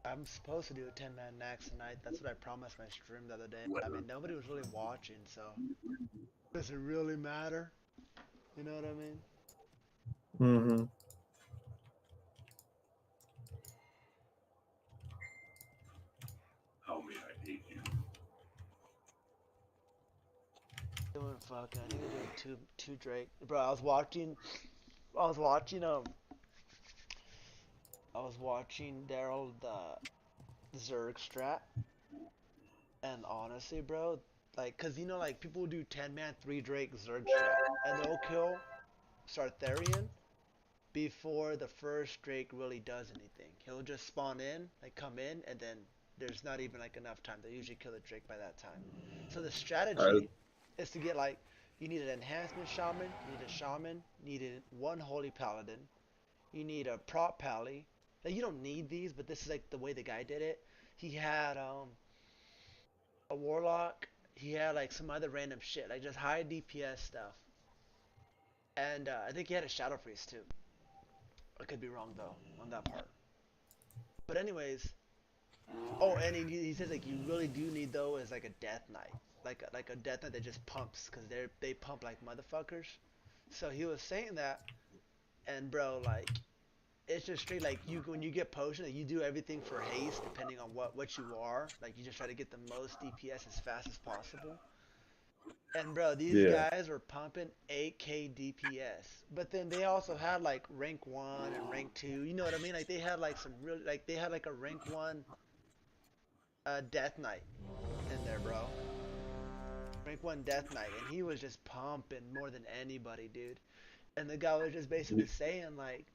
I'm supposed to do a 10-man max tonight. That's what I promised my stream the other day. I mean, nobody was really watching, so does it really matter? You know what I mean? Mm-hmm. Doing fucking. I think I'm doing two Drake. Bro, I was watching I was watching Daryl the Zerg strat, and honestly, bro, like, cause like people will do 10-man 3 Drake Zerg strat, and they'll kill Sartharian before the first Drake really does anything. He'll just spawn in, like come in, and then there's not even like enough time. They usually kill the Drake by that time. So the I, strategy is to get like you need an enhancement shaman, you need a shaman, you need one holy paladin, you need a prop pally. Now you don't need these, but this is like the way the guy did it. He had a warlock. He had like some other random shit, like just high DPS stuff. And I think he had a shadow priest too. I could be wrong though on that part. But anyways, oh, and he says like you really do need though is like a death knight, like a death knight that just pumps because they pump like motherfuckers. So he was saying that, and bro, like it's just straight like you when you get potion, like, you do everything for haste depending on what you are. Like you just try to get the most DPS as fast as possible. And bro, these yeah. guys were pumping 8k DPS. But then they also had like rank 1 and rank 2. You know what I mean? Like they had like some real like they had like a rank 1 Death Knight in there, bro. Rank 1 Death Knight, and he was just pumping more than anybody, dude. And the guy was just basically saying like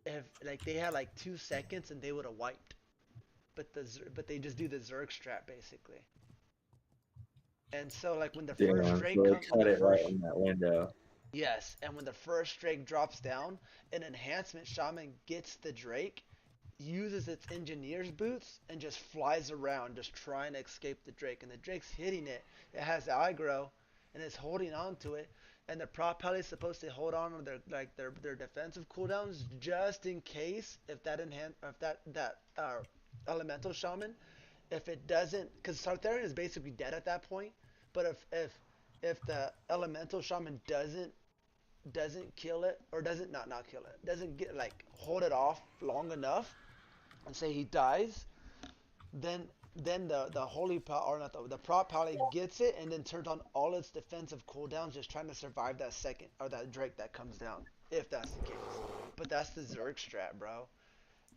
if like they had like 2 seconds and they would have wiped. But they just do the Zerg strat basically. And so like when the first Damn. Drake So they comes when cut the it right first in that window. Yes, and when the first Drake drops down, an enhancement shaman gets the Drake, uses its engineer's boots, and just flies around, just trying to escape the Drake. And the Drake's hitting it. It has aggro, and it's holding on to it. And the prop pally is supposed to hold on to their defensive cooldowns just in case if that elemental shaman if it doesn't, because Sartharian is basically dead at that point. But if the elemental shaman doesn't kill it or doesn't not kill it, doesn't get like hold it off long enough, and say he dies, then the holy power or not the prop power gets it and then turns on all its defensive cooldowns, just trying to survive that second or that Drake that comes down, if that's the case. But that's the Zerg strat, bro.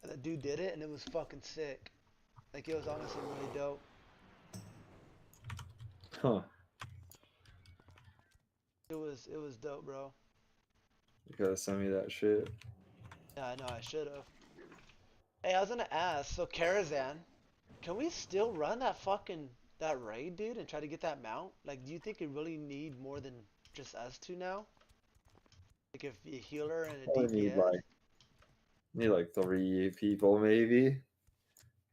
And the dude did it, and it was fucking sick. Like it was honestly really dope. Huh. It was dope, bro. You gotta send me that shit. Yeah, I know I should have. Hey, I was gonna ask. So Karazhan, can we still run that raid, dude, and try to get that mount? Like, do you think it really need more than just us two now? Like, if a healer and a Probably DPS, need like 3 people maybe.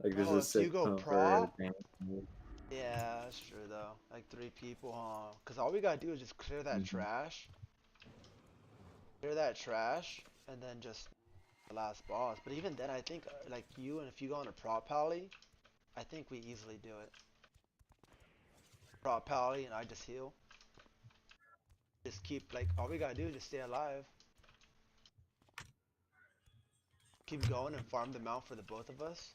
Like there's bro. a If you sick go pumper. prop, yeah, that's true though. Like 3 people, huh? Cause all we gotta do is just Mm-hmm. clear that trash, and then just the last boss. But even then, I think like you and if you go on a prop pally, I think we easily do it. Prop pally and I just heal. Just keep like all we gotta do is just stay alive. Keep going and farm them out for the both of us.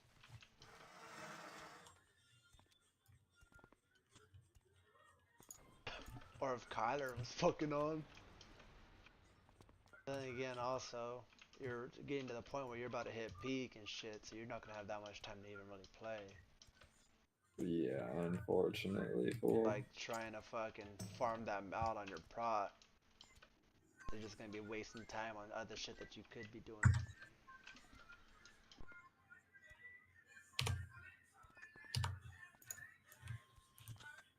Or if Kyler was fucking on. Then again, also, you're getting to the point where you're about to hit peak and shit, so you're not gonna have that much time to even really play. Yeah, unfortunately, for Like trying to fucking farm that out on your prot, you're just gonna be wasting time on other shit that you could be doing.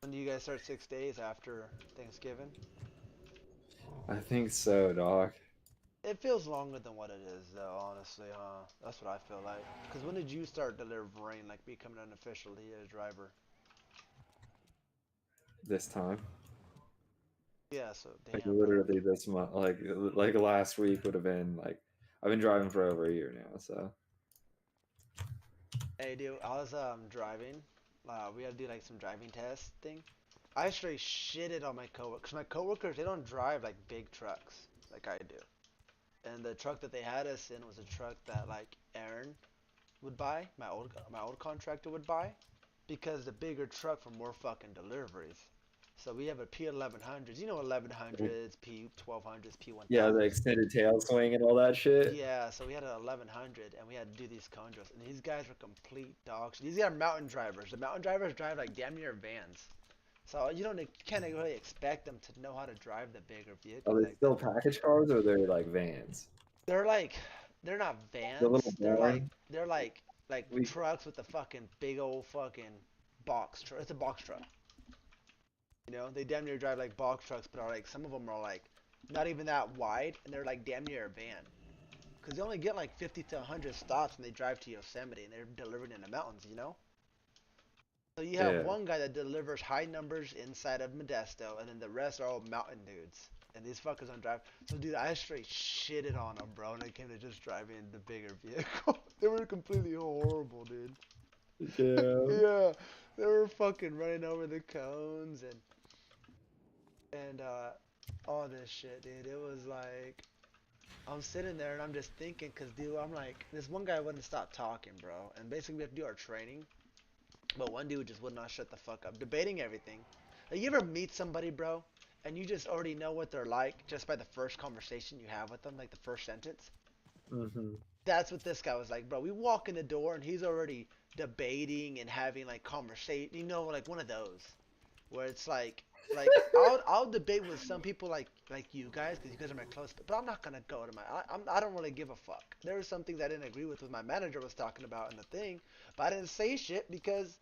When do you guys start 6 days after Thanksgiving? I think so, Doc. It feels longer than what it is, though, honestly, huh? That's what I feel like. Because when did you start delivering, like becoming an official EA driver? This time, Yeah, so like damn, bro. literally this month, like last week would have been like I've been driving for over a year now, so Hey, dude, I was driving. We had to do like some driving test thing. I straight shitted on my coworkers. Cause my coworkers, they don't drive like big trucks like I do. And the truck that they had us in was a truck that like Aaron would buy, my old contractor would buy, because the bigger truck for more fucking deliveries. So we have a P1100s, you know 1100s, P1200s, yeah, the P1000s. extended tail swing and all that shit. Yeah, so we had an 1100 and we had to do these conjos, and these guys were complete dogs. These are mountain drivers. The mountain drivers drive like damn near vans. So you can't really expect them to know how to drive the bigger Are vehicles they like still that. package cars or they're like vans? They're like they're not The little vans. barn. They're like We trucks with a fucking big old fucking box truck. It's a box truck. You know, they damn near drive like box trucks, but are like some of them are like not even that wide, and they're like damn near a van. Cause they only get like 50 to 100 stops when they drive to Yosemite, and they're delivering in the mountains. You know. So you have yeah. one guy that delivers high numbers inside of Modesto, and then the rest are all mountain dudes. And these fuckers don't drive. So dude, I straight shitted on them, bro. When it came to just driving the bigger vehicle, they were completely horrible, dude. Yeah. Yeah, they were fucking running over the cones and all this shit, dude. It was like I'm sitting there and I'm just thinking, cause dude, I'm like, this one guy wouldn't stop talking, bro. And basically we have to do our training, but one dude just would not shut the fuck up, debating everything. Like, you ever meet somebody, bro, and you just already know what they're like just by the first conversation you have with them, like the first sentence? Hmm. That's what this guy was like, bro. We walk in the door and he's already debating and having like conversation, like one of those where it's like I'll debate with some people like you guys because you guys are my close, but I'm not gonna go to I don't really give a fuck. There were some things I didn't agree with my manager was talking about in the thing, but I didn't say shit because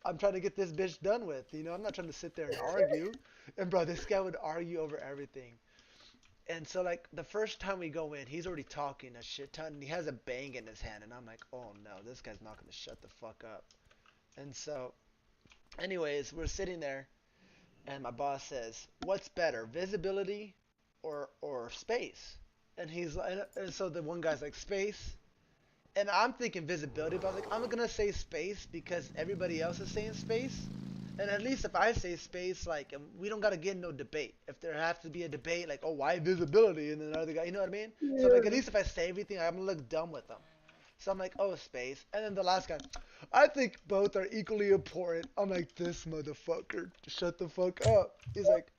I'm trying to get this bitch done with. I'm not trying to sit there and argue. And bro, this guy would argue over everything. And so like the first time we go in, he's already talking a shit ton, and he has a bang in his hand, and I'm like, oh no, this guy's not gonna shut the fuck up. And so, anyways, we're sitting there, and my boss says, "What's better, visibility or space?" And so the one guy's like, "Space." And I'm thinking visibility, but I was like, I'm gonna say space because everybody else is saying space. And at least if I say space, like, we don't gotta get in no debate. If there has to be a debate, like, oh, why visibility? And then another guy, you know what I mean? So I'm like, at Yeah. least if I say everything, I'm gonna look dumb with them. So I'm like, oh, space. And then the last guy, I think both are equally important. I'm like, this motherfucker, shut the fuck up. He's like,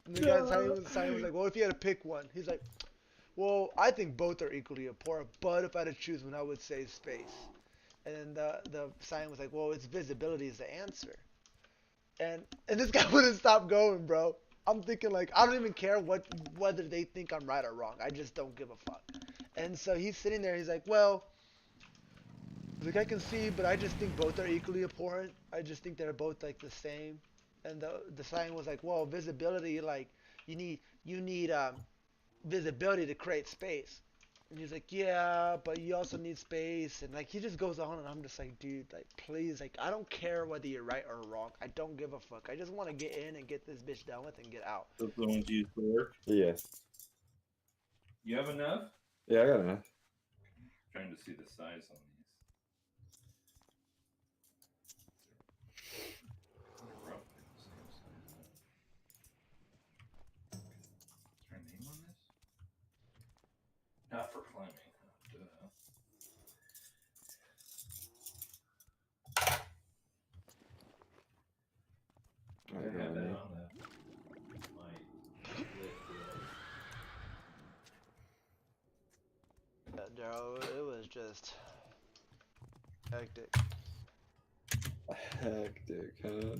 and the guy Simon was like, well, if you had to pick one, he's like, well, I think both are equally important, but if I had to choose one, I would say space. And then the sign was like, well, it's visibility is the answer. And this guy wouldn't stop going, bro. I'm thinking like I don't even care whether they think I'm right or wrong. I just don't give a fuck. And so he's sitting there. He's like, well, like I can see, but I just think both are equally important. I just think they're both like the same. And the sign was like, well, visibility, like you need visibility to create space. And he's like, yeah, but you also need space. And like, he just goes on, and I'm just like, dude, like, please, like, I don't care whether you're right or wrong. I don't give a fuck. I just want to get in and get this bitch done with and get out. Those are the ones you used for work. Yeah. You have enough? Yeah, I got enough. Trying to see the size on these. They're roughly the same size. Is there a name on this? Not for climbing. Duh. I I got have that enough. on my list. Yeah, Daryl, it was just hectic. Hectic, huh?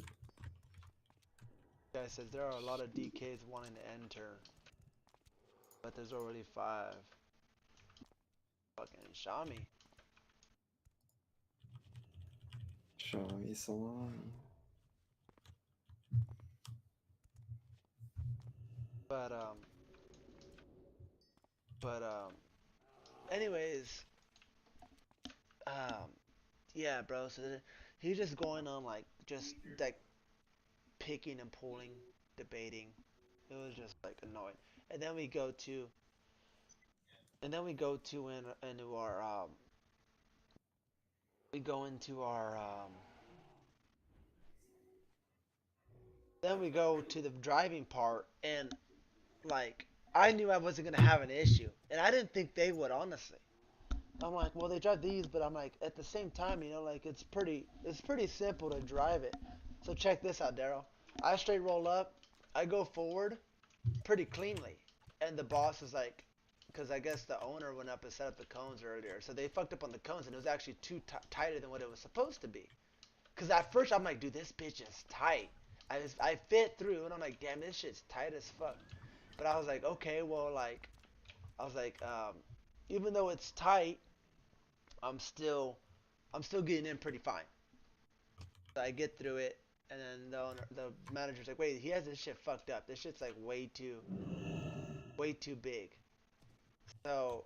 Guy says there are a lot of DKs wanting to enter, but there's already 5. Fucking Shami. Show me salami. But but anyways, um, yeah, bro. So he's just going on like just like picking and pulling, debating. It was just like annoying. And then we go to And then we go to into our we go into our then we go to the driving part, and like I knew I wasn't gonna have an issue, and I didn't think they would, honestly. I'm like, well, they drive these, but I'm like, at the same time, like it's pretty simple to drive it. So check this out, Daryl. I straight roll up, I go forward pretty cleanly, and the boss is like, because I guess the owner went up and set up the cones earlier, so they fucked up on the cones, and it was actually tighter than what it was supposed to be. Because at first I'm like, dude, this bitch is tight. I fit through, and I'm like, damn, this shit's tight as fuck. But I was like, okay, well, like, I was like, even though it's tight, I'm still I'm still getting in pretty fine. So I get through it, and then the manager's like, wait, he has this shit fucked up. This shit's like way too big. So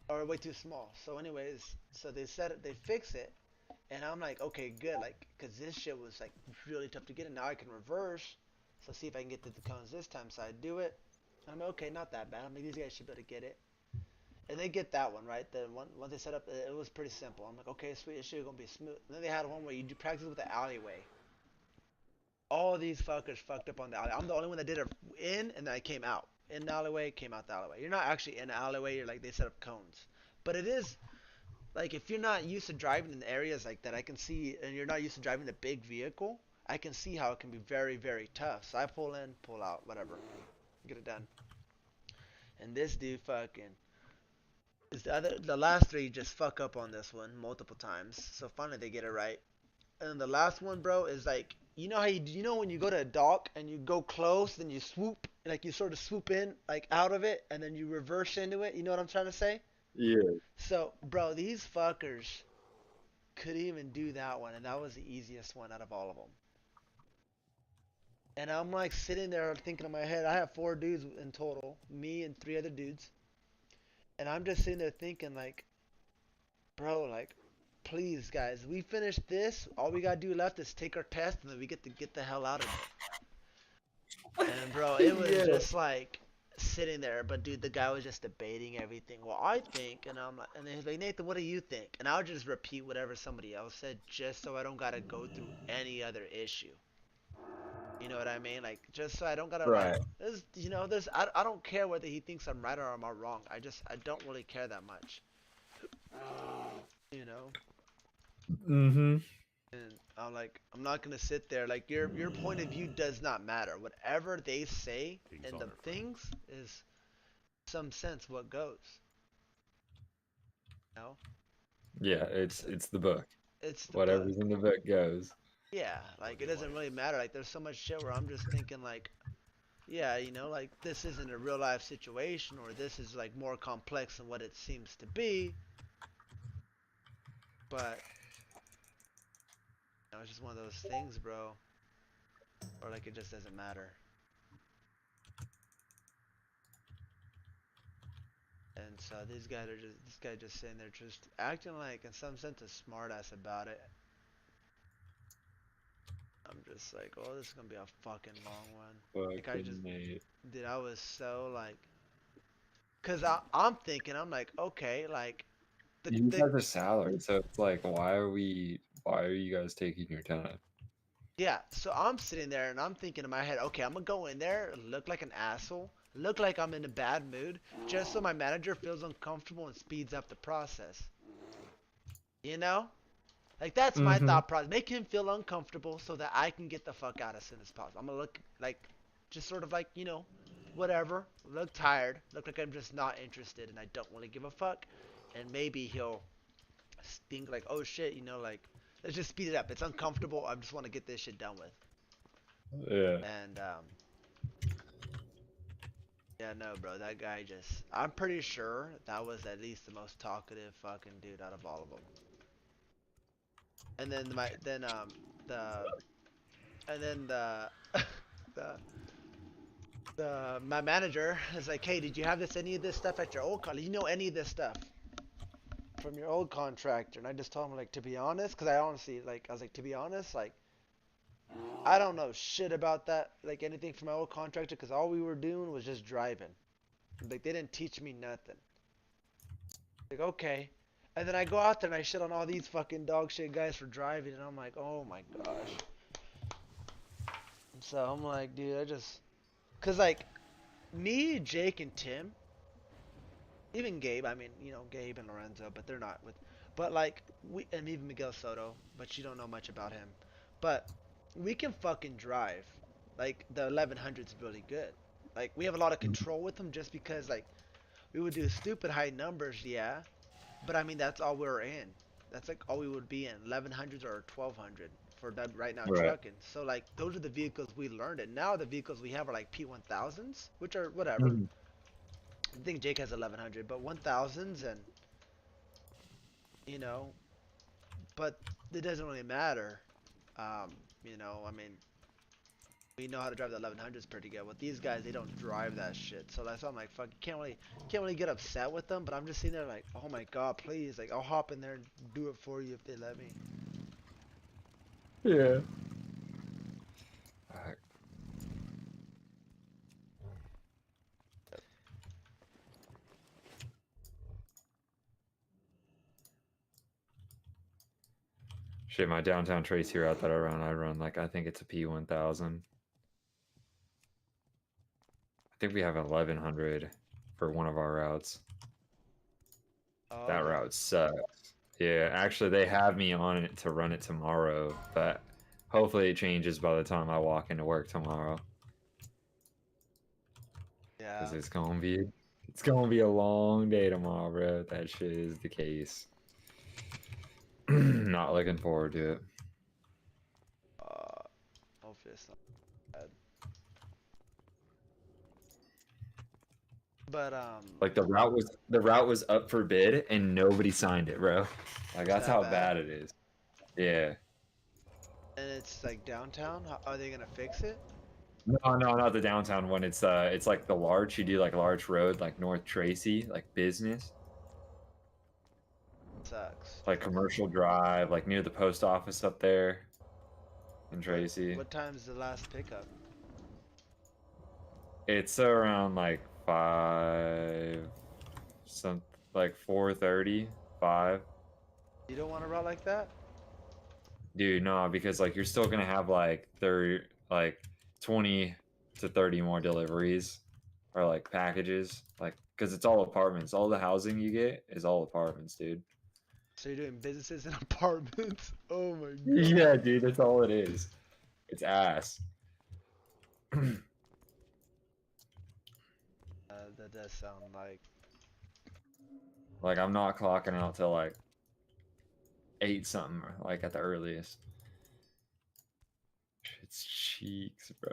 or way too small. So anyways, so they said it, they fix it, and I'm like, okay, good, like, cause this shit was like really tough to get, and now I can reverse. So see if I can get to the cones this time. So I do it. I'm like, okay, not that bad. I'm like, these guys should be able to get it. And they get that one right. The one once they set up, it was pretty simple. I'm like, okay, sweet, this shit gonna be smooth. And then they had one where you do practice with the alleyway. All these fuckers fucked up on the alleyway. I'm the only one that did it in, and then I came out in the alleyway, came out the alleyway. You're not actually in the alleyway. You're like they set up cones, but it is like if you're not used to driving in areas like that, I can see, and you're not used to driving a big vehicle, I can see how it can be very, very tough. So I pull in, pull out, whatever, get it done. And this dude fucking is the last three just fuck up on this one multiple times. So finally they get it right. And then the last one, bro, is like you know how you know when you go to a dock and you go close, then you swoop, like you sort of swoop in like out of it, and then you reverse into it. You know what I'm trying to say? Yeah. So, bro, these fuckers couldn't even do that one, and that was the easiest one out of all of them. And I'm like sitting there thinking in my head, I have four dudes in total, me and three other dudes, and I'm just sitting there thinking like, bro, like, please, guys, we finish this. All we gotta do left is take our test, and then we get to get the hell out of there. And bro, it was Yeah. just like sitting there. But dude, the guy was just debating everything. Well, I think, and I'm like, and he's like, Nathan, what do you think? And I'll just repeat whatever somebody else said, just so I don't gotta go through any other issue. You know what I mean? Like, just so I don't gotta like, Right. I don't care whether he thinks I'm right or I'm wrong. I don't really care that much. You know. Mm-hmm. And I'm like, I'm not gonna sit there. Like your point of view does not matter. Whatever they say in the things is some sense what goes. You know, Yeah, it's the book. it's the book. Whatever's in the book goes. Yeah, like it doesn't really matter. Like there's so much shit where I'm just thinking like, yeah, like this isn't a real life situation, or this is like more complex than what it seems to be. But it's just one of those things, bro. Or like it just doesn't matter. And so this guy just sitting there just acting like in some sense a smartass about it. I'm just like, oh, this is gonna be a fucking long one. Like Fucking Nate. dude, I was so like, cause I'm thinking, I'm like, okay, like You the guys are salary, so it's like, why are you guys taking your time? yeah. So I'm sitting there and I'm thinking in my head, okay, I'm gonna go in there, look like an asshole, look like I'm in a bad mood, just so my manager feels uncomfortable and speeds up the process. You know? Like that's my Mm-hmm. thought process. Make him feel uncomfortable so that I can get the fuck out as soon as possible. I'm gonna look like, just sort of like, whatever. Look tired. Look like I'm just not interested and I don't really give a fuck. And maybe he'll think like, oh shit, like, let's just speed it up. It's uncomfortable. I just want to get this shit done with. Yeah. And yeah, no, bro. That guy just. I'm pretty sure that was at least the most talkative fucking dude out of all of them. And then the and then the my manager is like, hey, did you have any of this stuff at your old college? You know any of this stuff from your old contractor? And I just told him like, to be honest, because I honestly like, I was like, to be honest, like, I don't know shit about that, like anything from my old contractor, because all we were doing was just driving. Like they didn't teach me nothing. Like okay, and then I go out there and I shit on all these fucking dog shit guys for driving, and I'm like, oh my gosh. So I'm like, dude, cause like me, Jake, and Tim, even Gabe. I mean, Gabe and Lorenzo, but they're not with. But like and even Miguel Soto, but you don't know much about him. But we can fucking drive. Like the 1100's really good. Like we have a lot of control with them just because like we would do stupid high numbers, yeah. But I mean that's all we're in. That's like all we would be in 1100s or 1200 for that right now Right. trucking. So like those are the vehicles we learned, and now the vehicles we have are like P1000s, which are whatever. Mhm. I think Jake has 1100, but 1000s and you know, but it doesn't really matter. Um, I mean, we know how to drive the 1100s pretty good. With these guys, they don't drive that shit. So that's why I'm like, fuck, you can't really get upset with them. But I'm just sitting there like, oh my god, please, like I'll hop in there and do it for you if they let me. Yeah. Alright. Shit, my downtown Tracy route that I run like I think it's a P1000. I think we have 1100 for one of our routes. Oh, That okay. route sucks. Yeah, actually, they have me on it to run it tomorrow, but hopefully it changes by the time I walk into work tomorrow. Yeah. Because it's gonna be a long day tomorrow, bro. If that shit is the case. Not looking forward to it. Uh, hopefully it's not bad. But Like the route was up for bid and nobody signed it, bro. Like it's that's that how bad. bad it is. Yeah. And it's like downtown. How, are they gonna fix it? No, no, not the downtown one. It's like the Larch. You do like Larch Road, like North Tracy, like business, Sucks. like Commercial Drive, like near the post office up there in What Tracy. what time's the last pickup? It's around like 5, some like 4:30, 5. You don't want a route like that? Dude, no, because like you're still gonna have like 30, like 20 to 30 more deliveries or like packages, like because it's all apartments. All the housing you get is all apartments, dude. So you're doing businesses and apartments? Oh my god. Yeah, dude, that's all it is. It's ass. That does sound like. Like I'm not clocking out till like 8 something, like at the earliest. It's cheeks, bro.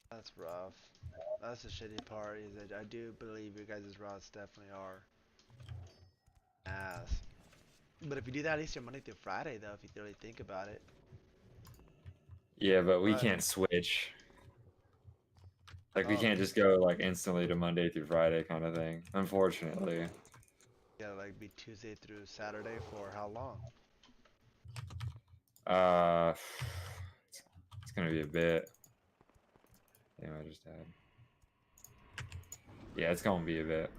That's rough. That's the shitty part is that I do believe your guys' routes definitely are ass. But if you do that, at least you're Monday through Friday though, if you really think about it. Yeah, but we But can't switch. Like we oh, can't just go like instantly to Monday through Friday kind of thing. Unfortunately. gotta like be Tuesday through Saturday for how long? Uh, it's gonna be a bit. Damn, I just had. Yeah, it's gonna be a bit.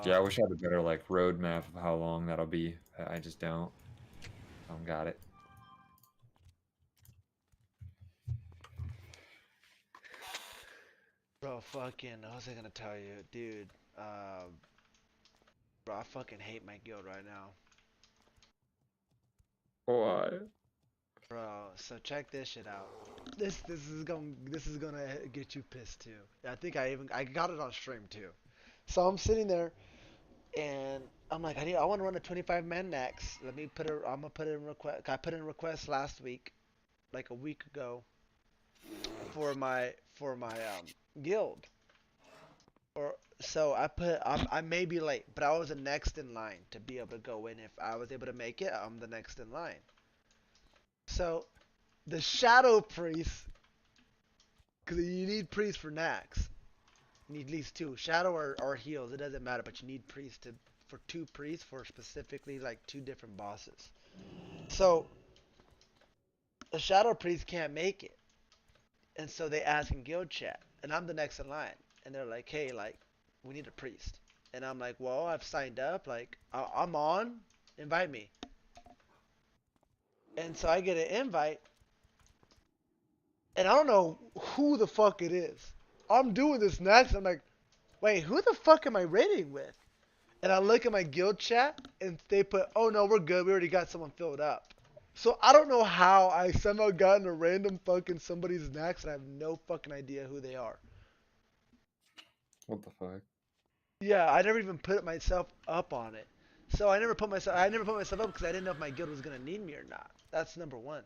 Yeah, I Bro, wish I had a better like roadmap of how long that'll be. I just don't. I don't got it. bro, fucking, what was I gonna tell you, dude? Bro, I fucking hate my guild right now. Why? Bro, so check this shit out. This is gonna get you pissed too. I think I got it on stream too. So I'm sitting there and I'm like, I want to run a 25 man next. I'm gonna put in request. I put in request last week, like a week ago, for my guild. Or So I may be late, but I was the next in line to be able to go in. If I was able to make it, I'm the next in line. So the shadow priest, because you need priests for Nax. You need at least two, shadow or heals. It doesn't matter, but you need priests to for two priests for specifically like two different bosses. So the shadow priest can't make it, and so they ask in guild chat, and I'm the next in line, and they're like, hey, like we need a priest, and I'm like, well, I've signed up, like I'm on, invite me, and so I get an invite, and I don't know who the fuck it is. I'm doing this next. I'm like, wait, who the fuck am I raiding with? And I look at my guild chat, and they put, oh no, we're good. We already got someone filled up. So I don't know how I somehow got in a random fucking somebody's next, and I have no fucking idea who they are. What the fuck? Yeah, I never even put myself up on it. So I never put myself up because I didn't know if my guild was gonna need me or not. That's number one.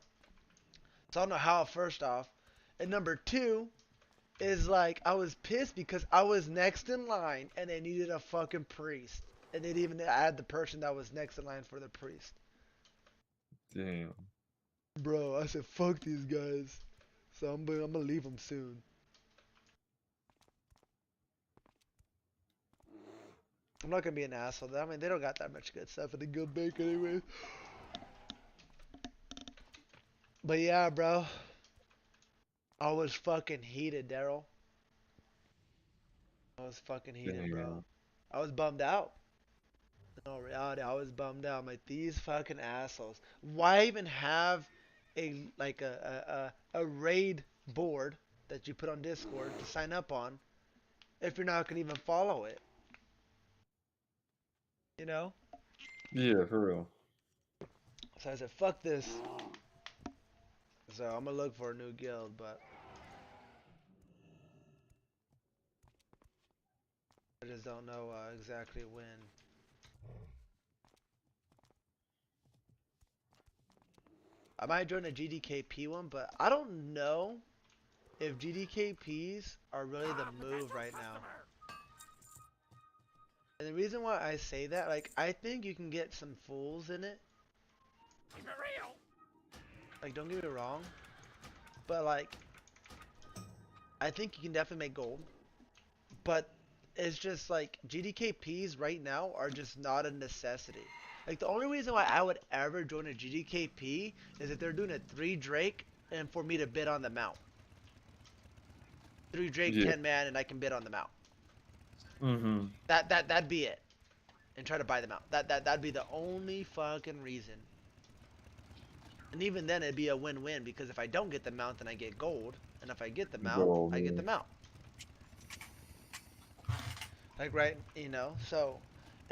So I don't know how, first off. And number two is like I was pissed because I was next in line and they needed a fucking priest. And they didn't even add the person that was next in line for the priest. Damn. Bro, I said fuck these guys. So I'm gonna leave them soon. I'm not gonna be an asshole. I mean, they don't got that much good stuff in the guild bank anyway. But yeah, bro. I was fucking heated, Daryl. I was fucking heated, bro. Damn. I was bummed out. In all reality, I was bummed out. I'm like, these fucking assholes. Why even have a like a raid board that you put on Discord to sign up on if you're not gonna even follow it? You know? Yeah, for real. So I said, fuck this. So I'm gonna look for a new guild, but I just don't know exactly when. I might join a GDKP one, but I don't know if GDKPs are really the move right now. And the reason why I say that, like, I think you can get some fools in it. Like, don't get me wrong, but like, I think you can definitely make gold. But it's just like GDKPs right now are just not a necessity. Like the only reason why I would ever join a GDKP is if they're doing a 3 Drake and for me to bid on the mount. 3 Drake, Yeah. 10 man, and I can bid on the mount. Mm-hmm. That'd be it. And try to buy them out. That'd be the only fucking reason. And even then it'd be a win-win because if I don't get the mount then I get gold. And if I get the mount, Gold, I get yeah. the mount. Like right, you know, so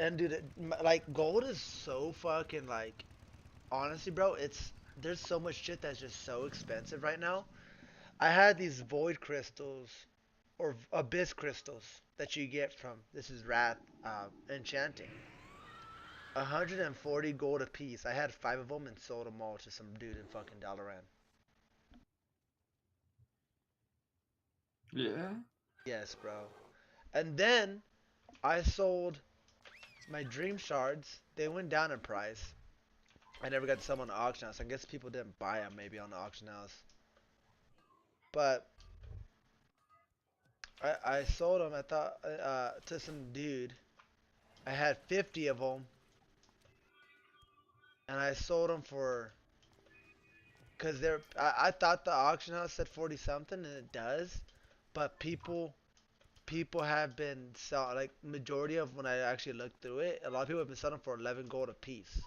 and dude, like gold is so fucking like honestly, bro, there's so much shit that's just so expensive right now. I had these void crystals or abyss crystals that you get from this is rat enchanting. 140 gold a piece. I had 5 of them and sold them all to some dude in fucking Dalaran. Yeah. Yes, bro. And then I sold my dream shards. They went down in price. I never got to sell them on the auction house. I guess people didn't buy them maybe on the auction house. But I sold them. I thought to some dude. I had 50 of them, and I sold them for because they're. I thought the auction house said 40 something, and it does, but people have been sell like majority of when I actually looked through it, a lot of people have been selling for 11 gold a piece.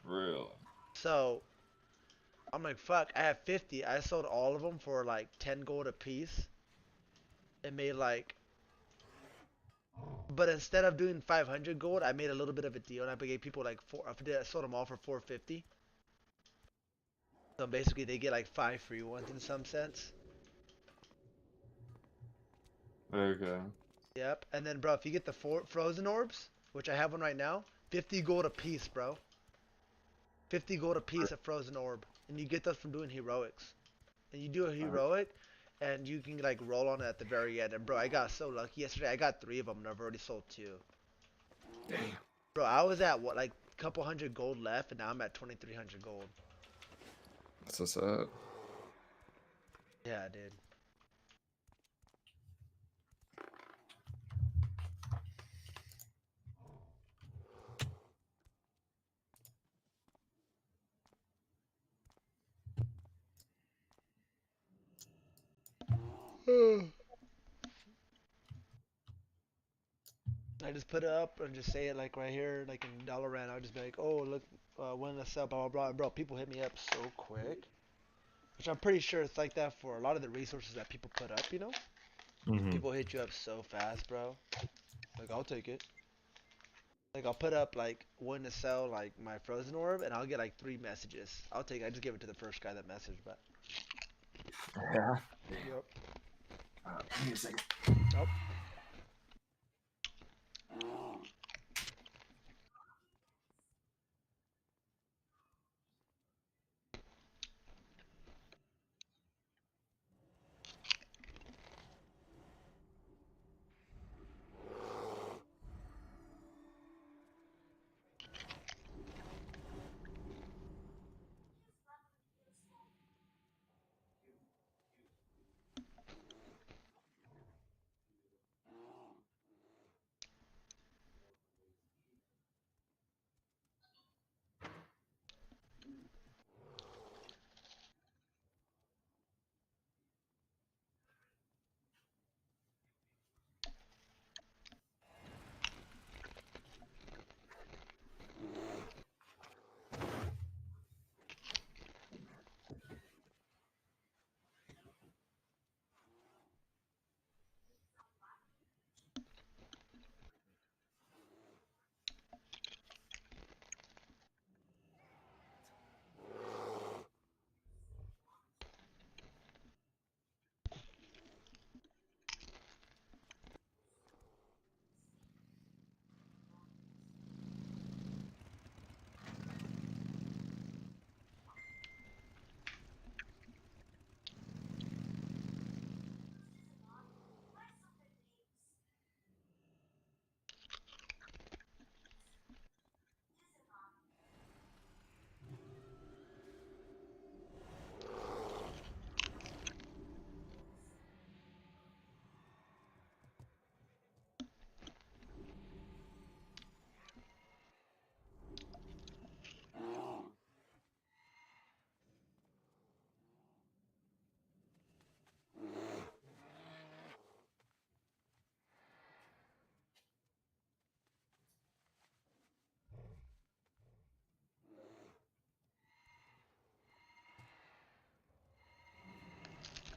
Real. So I'm like, fuck, I have 50. I sold all of them for like 10 gold a piece. It made like, but instead of doing 500 gold, I made a little bit of a deal and I gave people like I sold them all for 450. So basically they get like 5 free ones in some sense. Okay. Yep. And then, bro, if you get the 4 frozen orbs, which I have one right now, 50 gold a piece, bro. 50 gold a piece of frozen orb. And you get those from doing heroics. And you do a heroic, and you can like roll on it at the very end. And bro, I got so lucky yesterday. I got 3 of them, and I've already sold 2. Damn. Bro, I was at what like a couple hundred gold left, and now I'm at 2,300 gold. That's what's up. Yeah, dude. I just put it up and just say it like right here, like in Dollarant. I'll just be like, oh look, when the sub, blah blah blah. Bro, people hit me up so quick, which I'm pretty sure it's like that for a lot of the resources that people put up. You know, Mm-hmm. people hit you up so fast, bro. Like I'll take it. Like I'll put up like when to sell like my frozen orb, and I'll get like 3 messages. I'll take it. I just give it to the first guy that messaged, but. Yeah. Yep. Give me a second. Nope.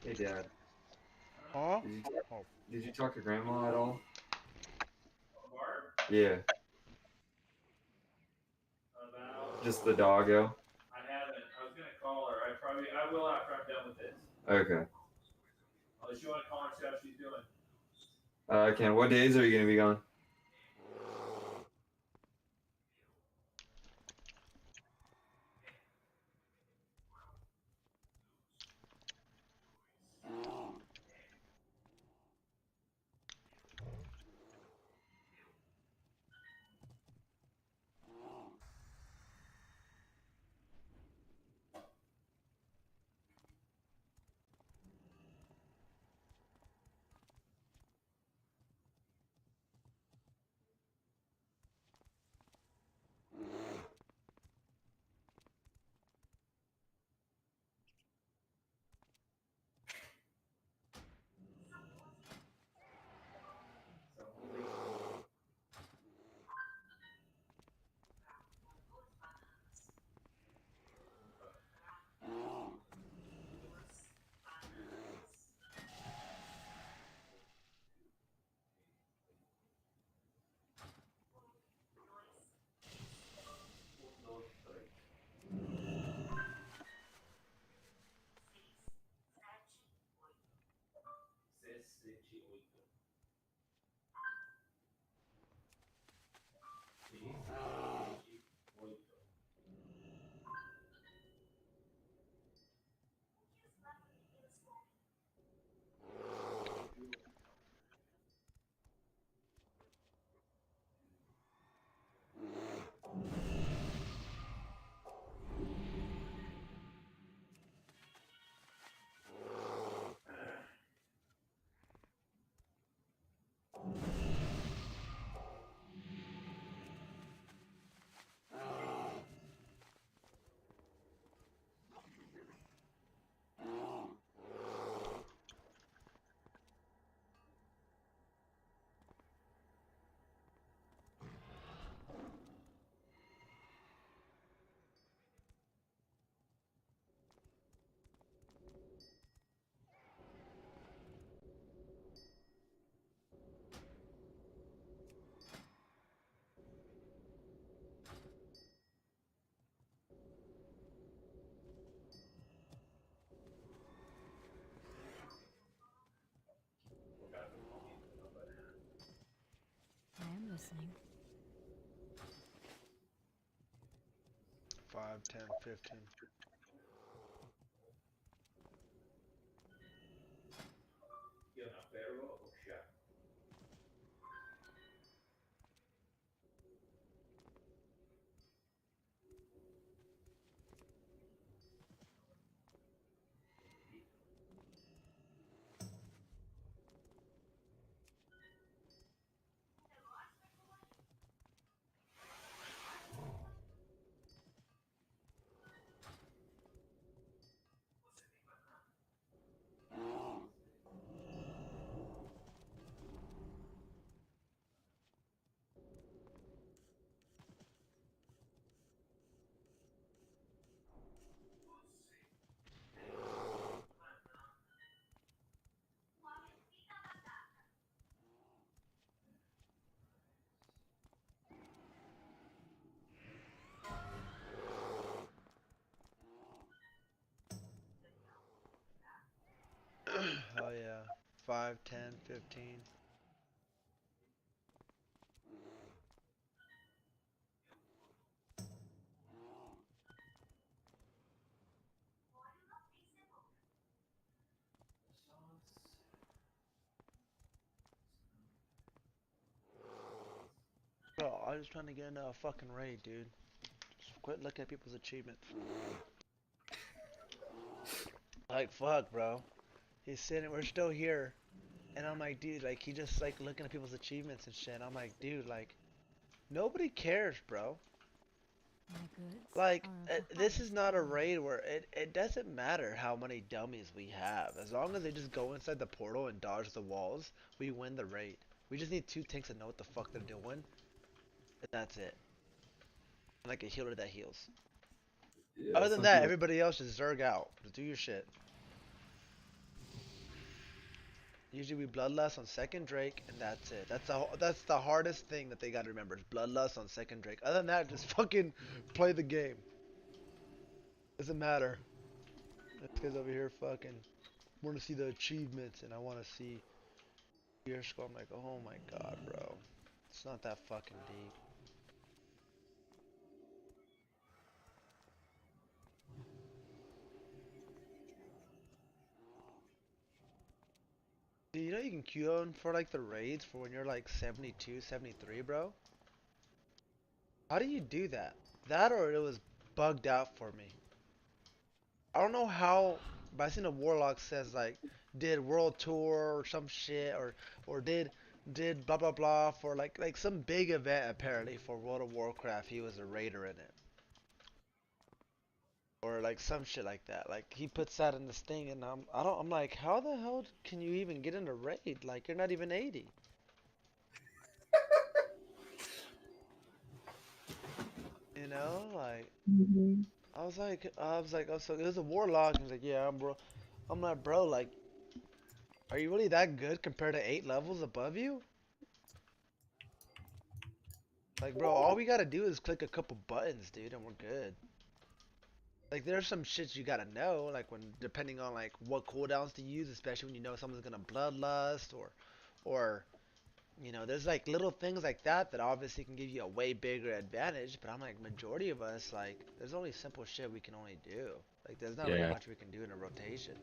Hey, Dad. Huh? Did you Oh. did you talk to Grandma at all? Bart, Yeah. about. Just the doggo. I haven't. I was gonna call her. I will after I'm done with this. Okay. Unless you want to call her and see how she's doing. I can. What days are you gonna be gone? 5, 10, 15. You're not federal or shut. Oh yeah. 5, 10, 15. Bro, I was trying to get into a fucking raid, dude. Just quit looking at people's achievements. Like, fuck, bro. He's sitting, we're still here. And I'm like, dude, like, he just, like, looking at people's achievements and shit. I'm like, dude, like, nobody cares, bro. My goods Like, are of the this is highest not a quality. raid where it doesn't matter how many dummies we have. As long as they just go inside the portal and dodge the walls, we win the raid. We just need 2 tanks that know what the fuck they're doing. And that's it. And like a healer that heals. Yeah, Other than some that, people. everybody else just zerg out. Just do your shit. Usually we bloodlust on second Drake, and that's it. That's the hardest thing that they gotta remember is bloodlust on second Drake. Other than that, just fucking play the game. Doesn't matter. This guy's over here fucking want to see the achievements, and I want to see your score. I'm like, oh my god, bro. It's not that fucking deep. Do you know you can queue on for like the raids for when you're like 72, 73, bro? How do you do that? That or it was bugged out for me. I don't know how, but I seen a Warlock says like did World Tour or some shit or did blah blah blah for like some big event apparently for World of Warcraft. He was a raider in it or like some shit like that. Like he puts that in this thing and I'm like how the hell can you even get in a raid? Like you're not even 80. You know like. Oh, so it was a warlock. He's like, yeah, bro. I'm like, bro, like, are you really that good compared to 8 levels above you? Like, bro, all we gotta do is click a couple buttons, dude, and we're good. Like, there's some shit you gotta know, like when depending on like what cooldowns to use, especially when you know someone's gonna bloodlust or there's like little things like that that obviously can give you a way bigger advantage. But I'm like, majority of us, like, there's only simple shit we can only do. Like, there's not really Yeah, much we can do in a rotation.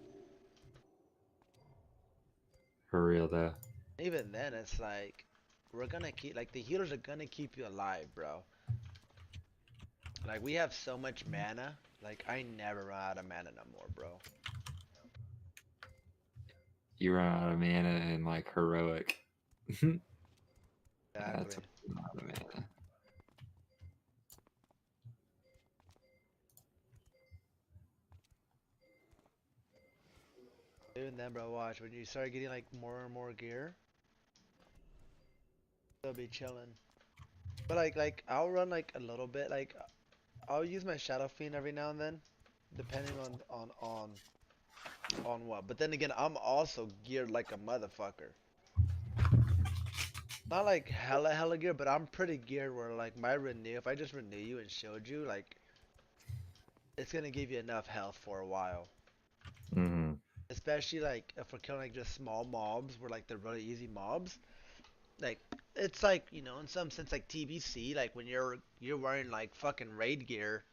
for real though. Even then, it's like we're gonna keep like the healers are gonna keep you alive, bro. Like we have so much mana. Like I never run out of mana no more, bro. You run out of mana and like heroic. That's Exactly. a lot of mana. Even then, bro, watch when you start getting like more and more gear, they'll be chilling. But like I'll run like a little bit. Like I'll use my Shadow Fiend every now and then, depending on what. But then again, I'm also geared like a motherfucker. Not like hella gear, but I'm pretty geared where like my renew, if I just renew you and showed you, like it's gonna give you enough health for a while. Mm-hmm. Especially like if we're killing like just small mobs, where like they're really easy mobs. Like it's like in some sense like TBC, like when you're wearing like fucking raid gear,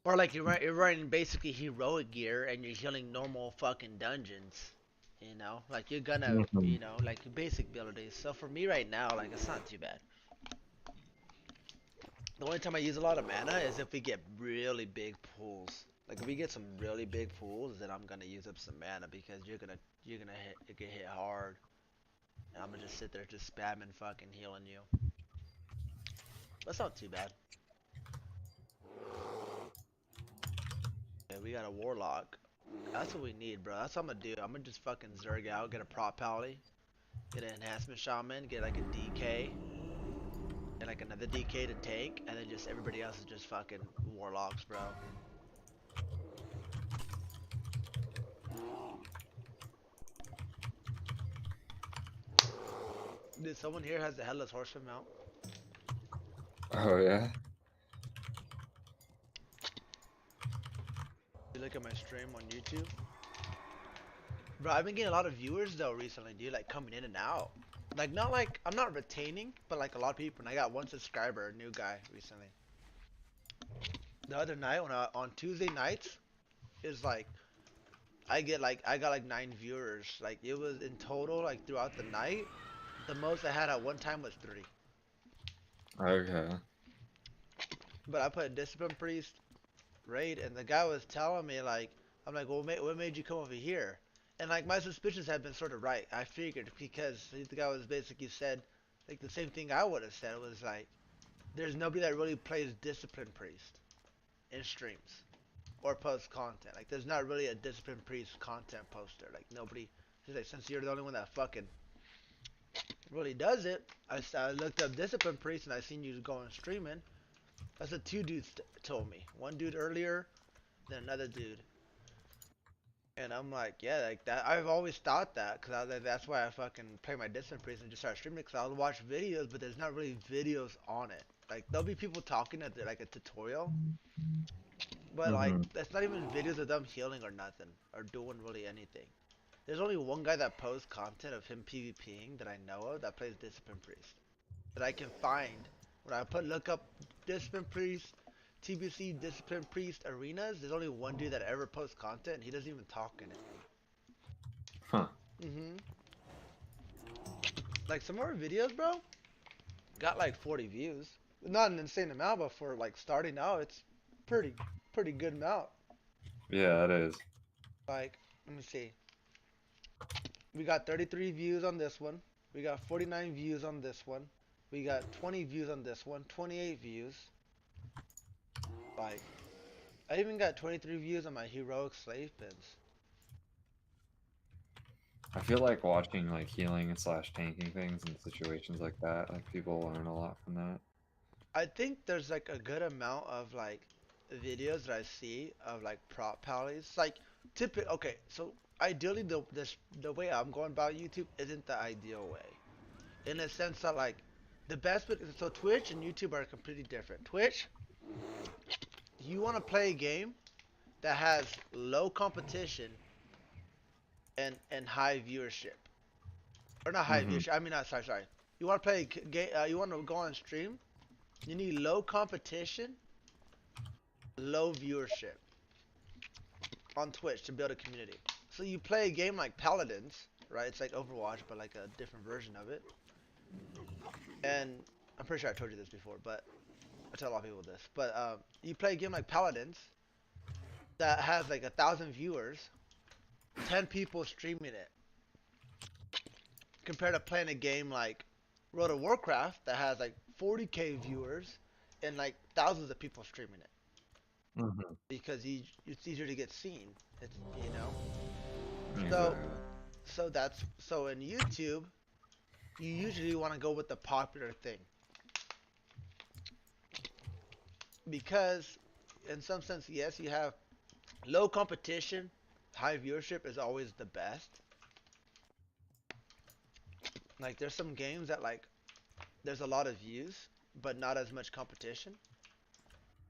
Or like you're running basically heroic gear and you're healing normal fucking dungeons. You know, like you're gonna, Mhm. like your basic abilities. So for me right now, like it's not too bad. The only time I use a lot of mana is if we get really big pools. Like if we get some really big pools, then I'm gonna use up some mana because you're gonna hit it get hit hard, and I'm gonna just sit there just spamming fucking healing you. That's not too bad. Yeah, we got a warlock. That's what we need, bro. That's what I'm gonna do. I'm gonna just fucking zerg out, get a prop pally, get an enhancement shaman, get like a DK, and like another DK to tank, and then just everybody else is just fucking warlocks, bro. Dude, someone here has the headless horseman mount. Oh yeah. You look at my stream on YouTube. Bro, I've been getting a lot of viewers though recently, dude, like coming in and out. Like not like I'm not retaining, but like a lot of people. And I got one subscriber, a new guy recently. The other night when on Tuesday nights, is like I got like 9 viewers. Like it was in total like throughout the night. The most I had at one time was 3. Okay. But I put a discipline priest raid, and the guy was telling me like, I'm like, well, what made you come over here? And like my suspicions had been sort of right. I figured because the guy was basically said like the same thing I would have said was like, there's nobody that really plays discipline priest in streams or posts content. Like there's not really a discipline priest content poster. Like nobody. He's like, since you're the only one that fucking really does it, I looked up discipline priest and I seen you going streaming. That's what 2 dudes told me. One dude earlier, then another dude. And I'm like, yeah, like that. I've always thought that, cause that's why I fucking play my discipline priest and just start streaming. Cause I'll watch videos, but there's not really videos on it. Like there'll be people talking at like a tutorial, but like Mhm. that's not even videos of them healing or nothing or doing really anything. There's only one guy that posts content of him PvPing that I know of that plays discipline priest that I can find when I look up discipline priest, TBC discipline priest arenas. There's only one dude that ever posts content. And he doesn't even talk in it. Huh. Mhm. Like some of our videos, bro, got like 40 views. Not an insane amount, but for like starting out, it's pretty pretty good amount. Yeah, it is. Like, let me see. We got 33 views on this one. We got 49 views on this one. We got 20 views on this one. 28 views. Like, I even got 23 views on my heroic slave pins. I feel like watching like healing and slash tanking things in situations like that, like people learn a lot from that. I think there's like a good amount of like videos that I see of like prop pallies. Like typical. Okay, so ideally the way I'm going about YouTube isn't the ideal way. In a sense that like the best way, so Twitch and YouTube are completely different. Twitch, you want to play a game that has low competition and high viewership, or not high Mhm. viewership. I mean, not sorry. You want to play game? You want to go on stream? You need low competition, low viewership on Twitch to build a community. So you play a game like Paladins, right? It's like Overwatch, but like a different version of it. And I'm pretty sure I told you this before, but I tell a lot of people this. But you play a game like Paladins that has like 1,000 viewers, 10 people streaming it, compared to playing a game like World of Warcraft that has like 40K viewers and like thousands of people streaming it Mhm. because it's easier to get seen. It's so Exactly. so in YouTube you usually want to go with the popular thing because in some sense yes you have low competition, high viewership is always the best. Like there's some games that like there's a lot of views but not as much competition.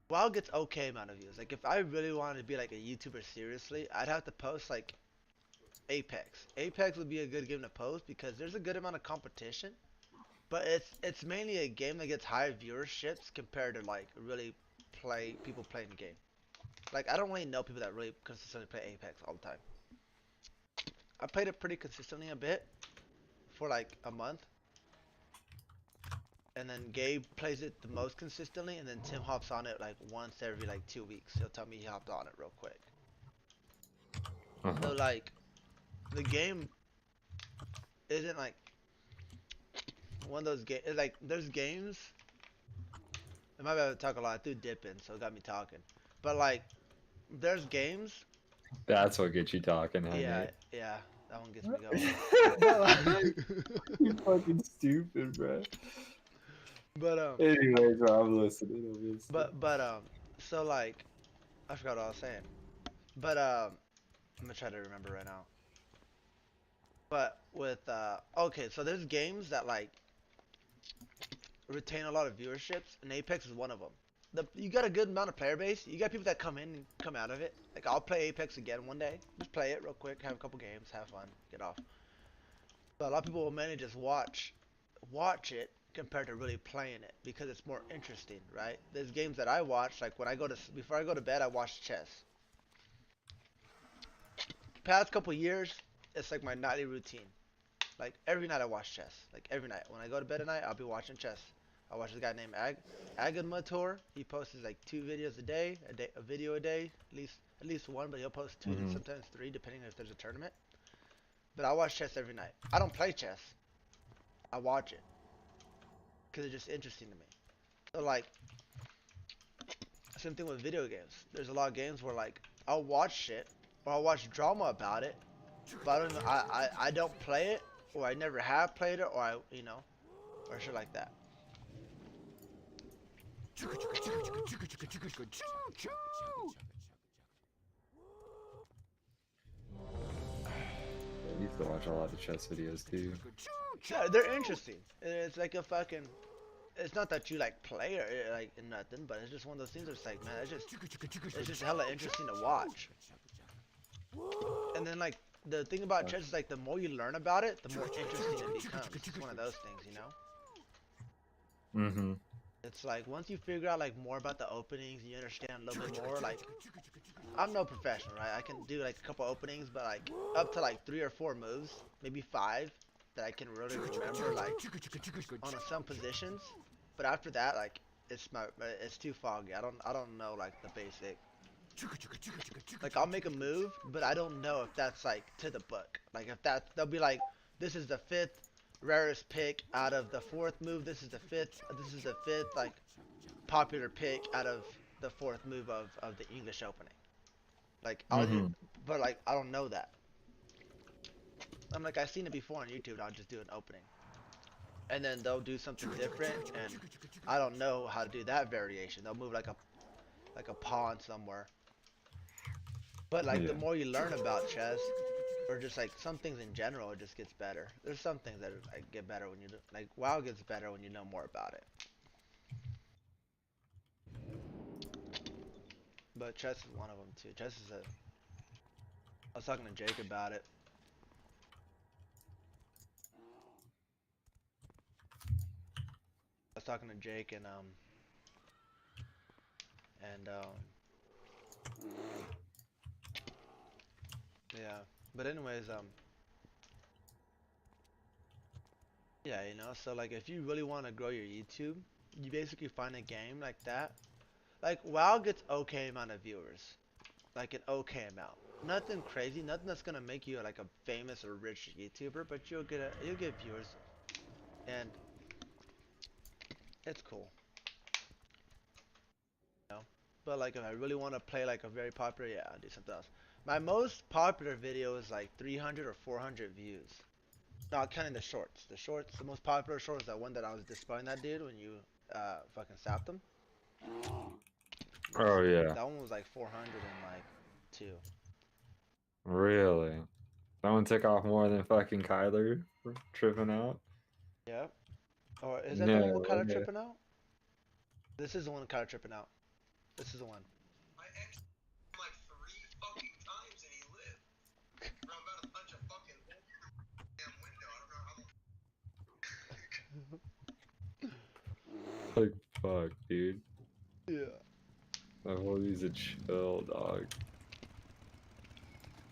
WoW gets okay amount of views. Like if I really wanted to be like a YouTuber seriously, I'd have to post like Apex. Apex would be a good game to post because there's a good amount of competition, but it's mainly a game that gets high viewerships compared to like really play people playing the game. like I don't really know people that really consistently play Apex all the time. I played it pretty consistently a bit for like a month, and then Gabe plays it the most consistently, and then Tim hops on it like once every like 2 weeks. He'll tell me he hopped on it real quick. So like the game isn't like one of those games. Like there's games. I might be able to talk a lot. I threw dip in, so it got me talking. But like there's games. That's what gets you talking, huh, Yeah, Nate? yeah, that one gets me going. But like, You fucking stupid, bro. but Anyways, bro, I'm listening. I'm listening. but so like I forgot what I was saying. But I'm gonna try to remember right now. But with okay, so there's games that like retain a lot of viewerships, and Apex is one of them. You got a good amount of player base. You got people that come in and come out of it. Like I'll play Apex again one day. Just play it real quick, have a couple games, have fun, get off. But a lot of people will mainly just watch it compared to really playing it because it's more interesting, right? There's games that I watch like when I go to before I go to bed, I watch chess. Past couple years, it's like my nightly routine. Like every night I watch chess. Like every night. When I go to bed at night, I'll be watching chess. I watch this guy named Agamator. He posts like 2 videos a video a day, at least one, but he'll post two, sometimes three, depending if there's a tournament. But I watch chess every night. I don't play chess. I watch it because it's just interesting to me. So like, same thing with video games. There's a lot of games where like I'll watch shit or I'll watch drama about it, but I don't know, I don't play it, or I never have played it, or or shit like that. I used to watch a lot of chess videos too. Yeah, they're interesting. It's like a fucking. It's not that you like play or like nothing, but it's just one of those things. That's like, man, it's just hella interesting to watch. And then like the thing about chess is like the more you learn about it, the more interesting it becomes. It's one of those things, you know. Mm-hmm. It's like once you figure out like more about the openings, you understand a little bit more. Like I'm no professional, right? I can do like a couple openings, but like up to like 3 or 4 moves, maybe 5 that I can really remember like on some positions. But after that, like it's too foggy. I don't know like the basic. Like I'll make a move, but I don't know if that's like to the book. Like if they'll be like, this is the 5th rarest pick out of the 4th move. This is the 5th like popular pick out of the 4th move of the English opening. Like but like I don't know that. I'm like I've seen it before on YouTube. And I'll just do an opening, and then they'll do something different, and I don't know how to do that variation. They'll move like a pawn somewhere. But like the more you learn about chess, or just like some things in general, it just gets better. There's some things that like get better when you like WoW gets better when you know more about it. But chess is one of them too. Chess is a. I was talking to Jake about it. I was talking to Jake and yeah. But anyways, yeah, you know, so like if you really want to grow your YouTube, you basically find a game like that. Like WoW gets okay amount of viewers. Like an okay amount. Nothing crazy, nothing that's gonna make you like a famous or rich YouTuber, but you'll get viewers, and it's cool. You know? But like if I really want to play like a very popular, yeah, I'll do something else. My most popular video is like 300 or 400 views. Not counting the shorts. The most popular short is that one that I was displaying that dude when you fucking sapped him. Oh yeah. That one was like 402. Really? That one took off more than fucking Kyler for tripping out? Yep. Or is that the one with Kyler tripping out? This is the one with Kyler tripping out. This is the one. I X'd him like 3 fucking times and he lived. Bro, I'm about to punch a fucking hole through the damn window. I don't know how Like, fuck, dude. Yeah. The holy He's a chill dog.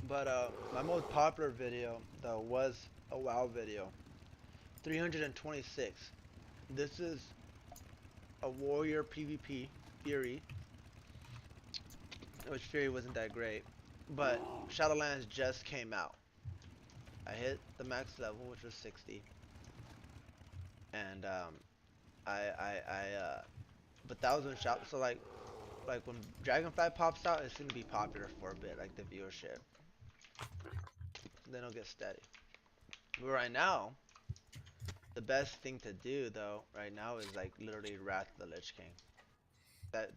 But my most popular video though was a WoW video. 326. This is a warrior PvP Fury, which Fury wasn't that great, but Shadowlands just came out. I hit the max level, which was 60, and but that was when so like when Dragonfly pops out, it's gonna be popular for a bit, like the viewership. Then it'll get steady. But right now, the best thing to do though, right now, is like literally Wrath of the Lich King.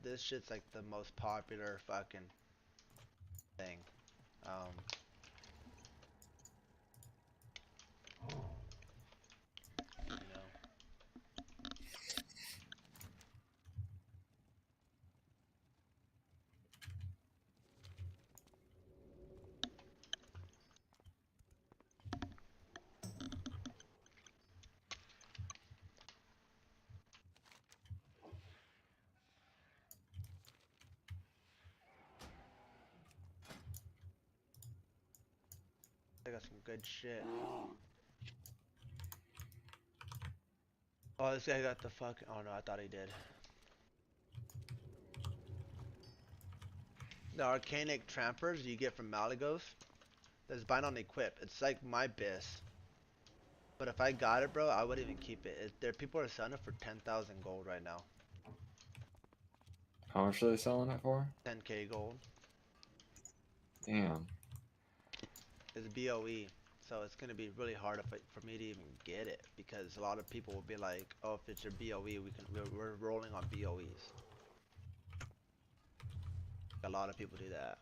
This shit's like the most popular fucking thing. You know. I got some good shit. Oh, this guy got the fucking. Oh no, I thought he did. The Arcanic Trampers you get from Malagos, that's bind on equip. It's like my bis. But if I got it, bro, I wouldn't even keep it. There, people are selling it for 10,000 gold right now. How much are they selling it for? 10k gold. Damn. It's BOE, so it's gonna be really hard for me to even get it, because a lot of people will be like, "Oh, if it's your BOE, we're rolling on BOEs." A lot of people do that.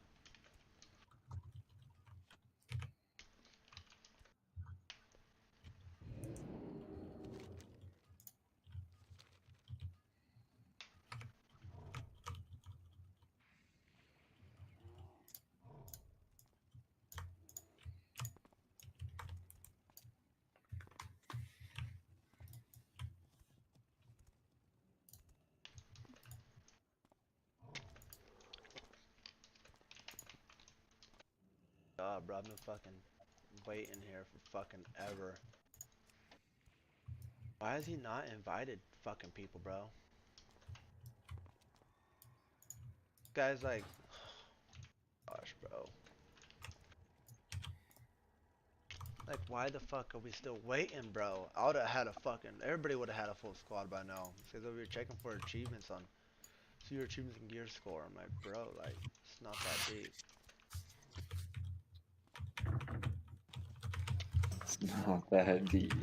God, bro, I've been fucking waiting here for fucking ever. Why has he not invited fucking people, bro? Guy's like, gosh, bro. Like, why the fuck are we still waiting, bro? I would have had a fucking. Everybody would have had a full squad by now. Because we were checking for achievements on. See your achievements and gear score. I'm like, bro, like, it's not that deep. It's not that deep.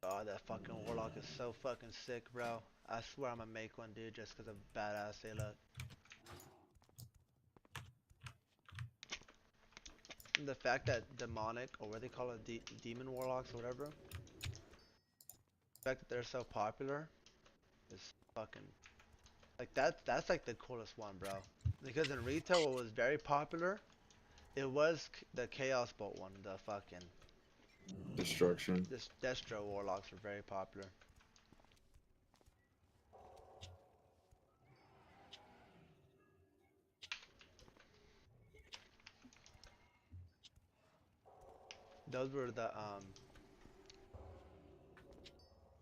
Oh, that fucking Warlock is so fucking sick, bro. I swear I'm gonna make one, dude, just because of badass they look. And the fact that demonic, or what they call it, demon warlocks or whatever, the fact that they're so popular is fucking, like, that's like the coolest one, bro. Because in retail, what was very popular, it was the Chaos Bolt one, the fucking, Destruction. this Destro warlocks were very popular. Those were the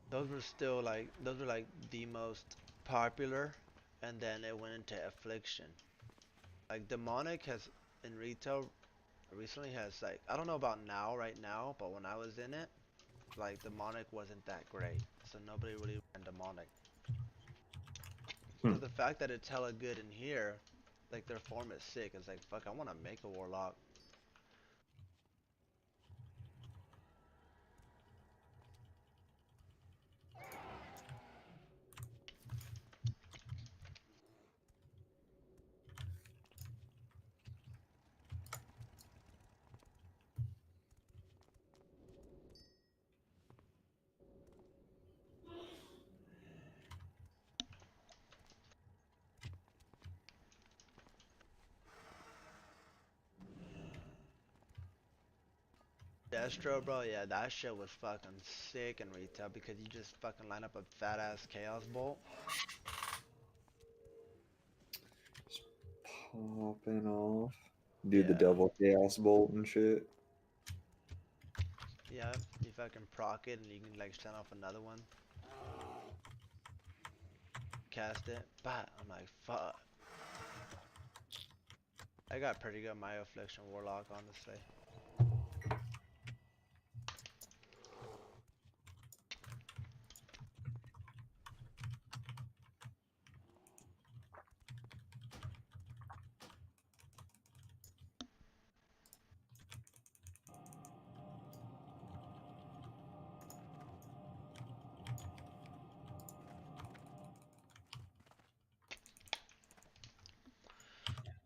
those were still like, those were like the most popular, and then it went into affliction. Like demonic has in retail recently has, like, I don't know about now right now, but when I was in it, like demonic wasn't that great, so nobody really ran demonic. So the fact that it's hella good in here, like their form is sick. It's like, fuck, I want to make a warlock. Destro, bro, yeah, that shit was fucking sick in retail because you just fucking line up a fat ass chaos bolt. Popping off. Do the Yeah. double chaos bolt and shit. Yeah, you fucking proc it and you can like send off another one. Cast it, but I'm like, fuck. I got pretty good Mayo Affliction Warlock, honestly.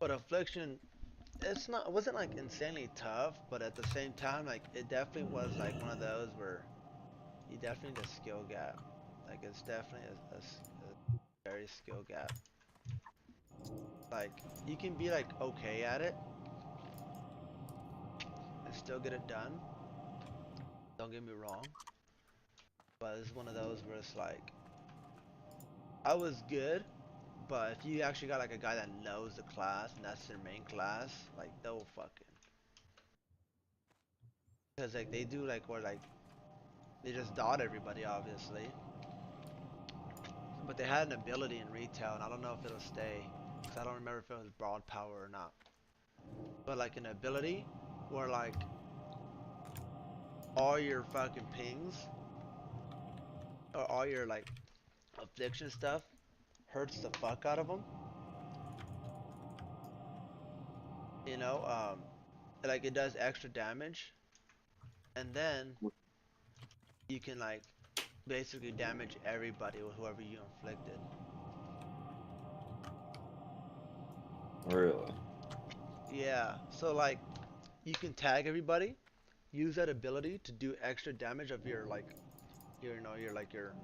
But Affliction, it wasn't like insanely tough, but at the same time, like it definitely was like one of those where you definitely need a skill gap. Like it's definitely a very skill gap. Like you can be like okay at it and still get it done. Don't get me wrong, but it's one of those where it's like I was good, but if you actually got like a guy that knows the class and that's their main class, like they'll fucking. Cause like they do like where like they just dot everybody obviously, but they had an ability in retail and I don't know if it'll stay, cause I don't remember if it was broad power or not. But like an ability where like all your fucking pings or all your like affliction stuff hurts the fuck out of them. You know, like it does extra damage, and then you can like basically damage everybody with whoever you inflicted. Really? Yeah, so like you can tag everybody, use that ability to do extra damage of your like your you know your like your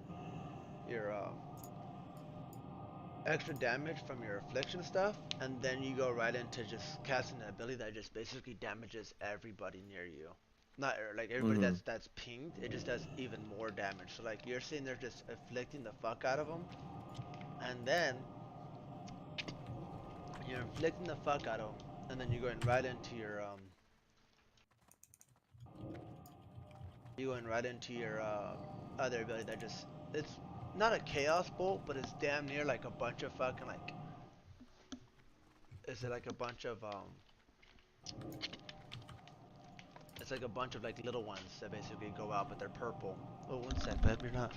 extra damage from your affliction stuff, and then you go right into just casting an ability that just basically damages everybody near you. Not like everybody Mm-hmm. that's pinged, it just does even more damage. So like you're sitting there just afflicting the fuck out of them, and then you're inflicting the fuck out of them, and then you're going right into your you're going right into your other ability that just it's not a chaos bolt, but it's damn near like a bunch of fucking like is it like a bunch of it's like a bunch of like little ones that basically go out, but they're purple. Oh, one sec, babe, you're not.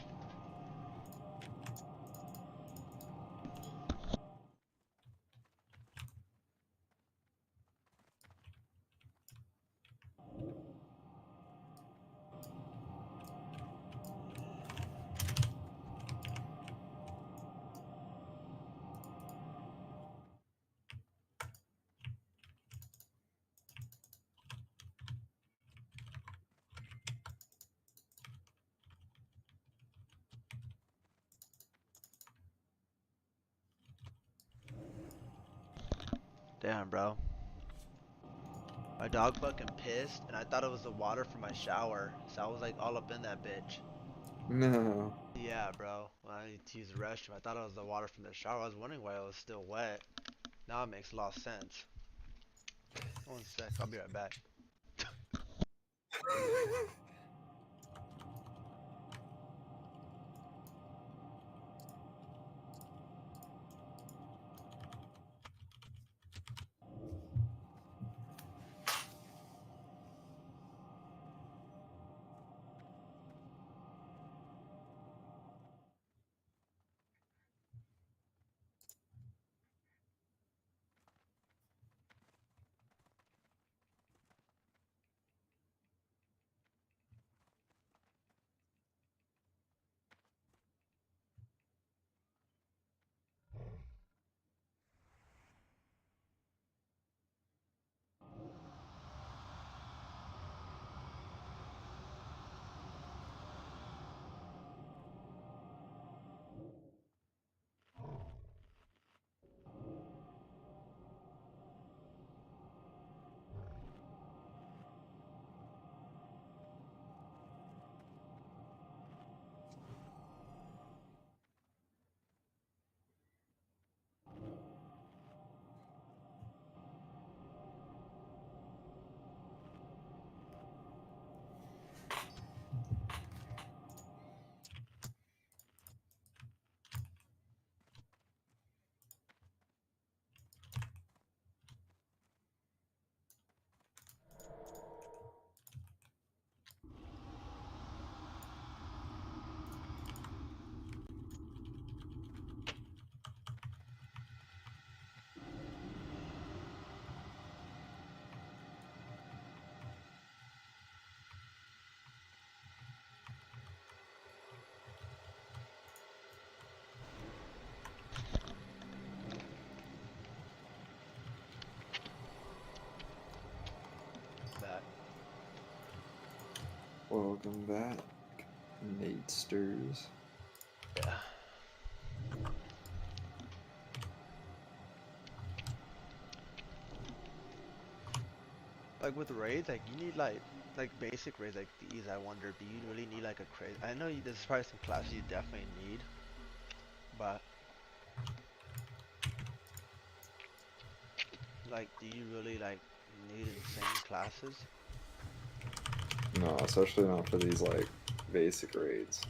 Damn, bro. My dog fucking pissed, and I thought it was the water from my shower, so I was like all up in that bitch. No. Yeah, bro. When I need to use the restroom, I thought it was the water from the shower. I was wondering why it was still wet. Now it makes a lot of sense. One sec, I'll be right back. Welcome back, Nadesters. Yeah. Like with raids, like you need like basic raids like these. I wonder, do you really need like a crazy? I know there's probably some classes you definitely need, but like, do you really like need insane classes? No, especially not for these like basic raids.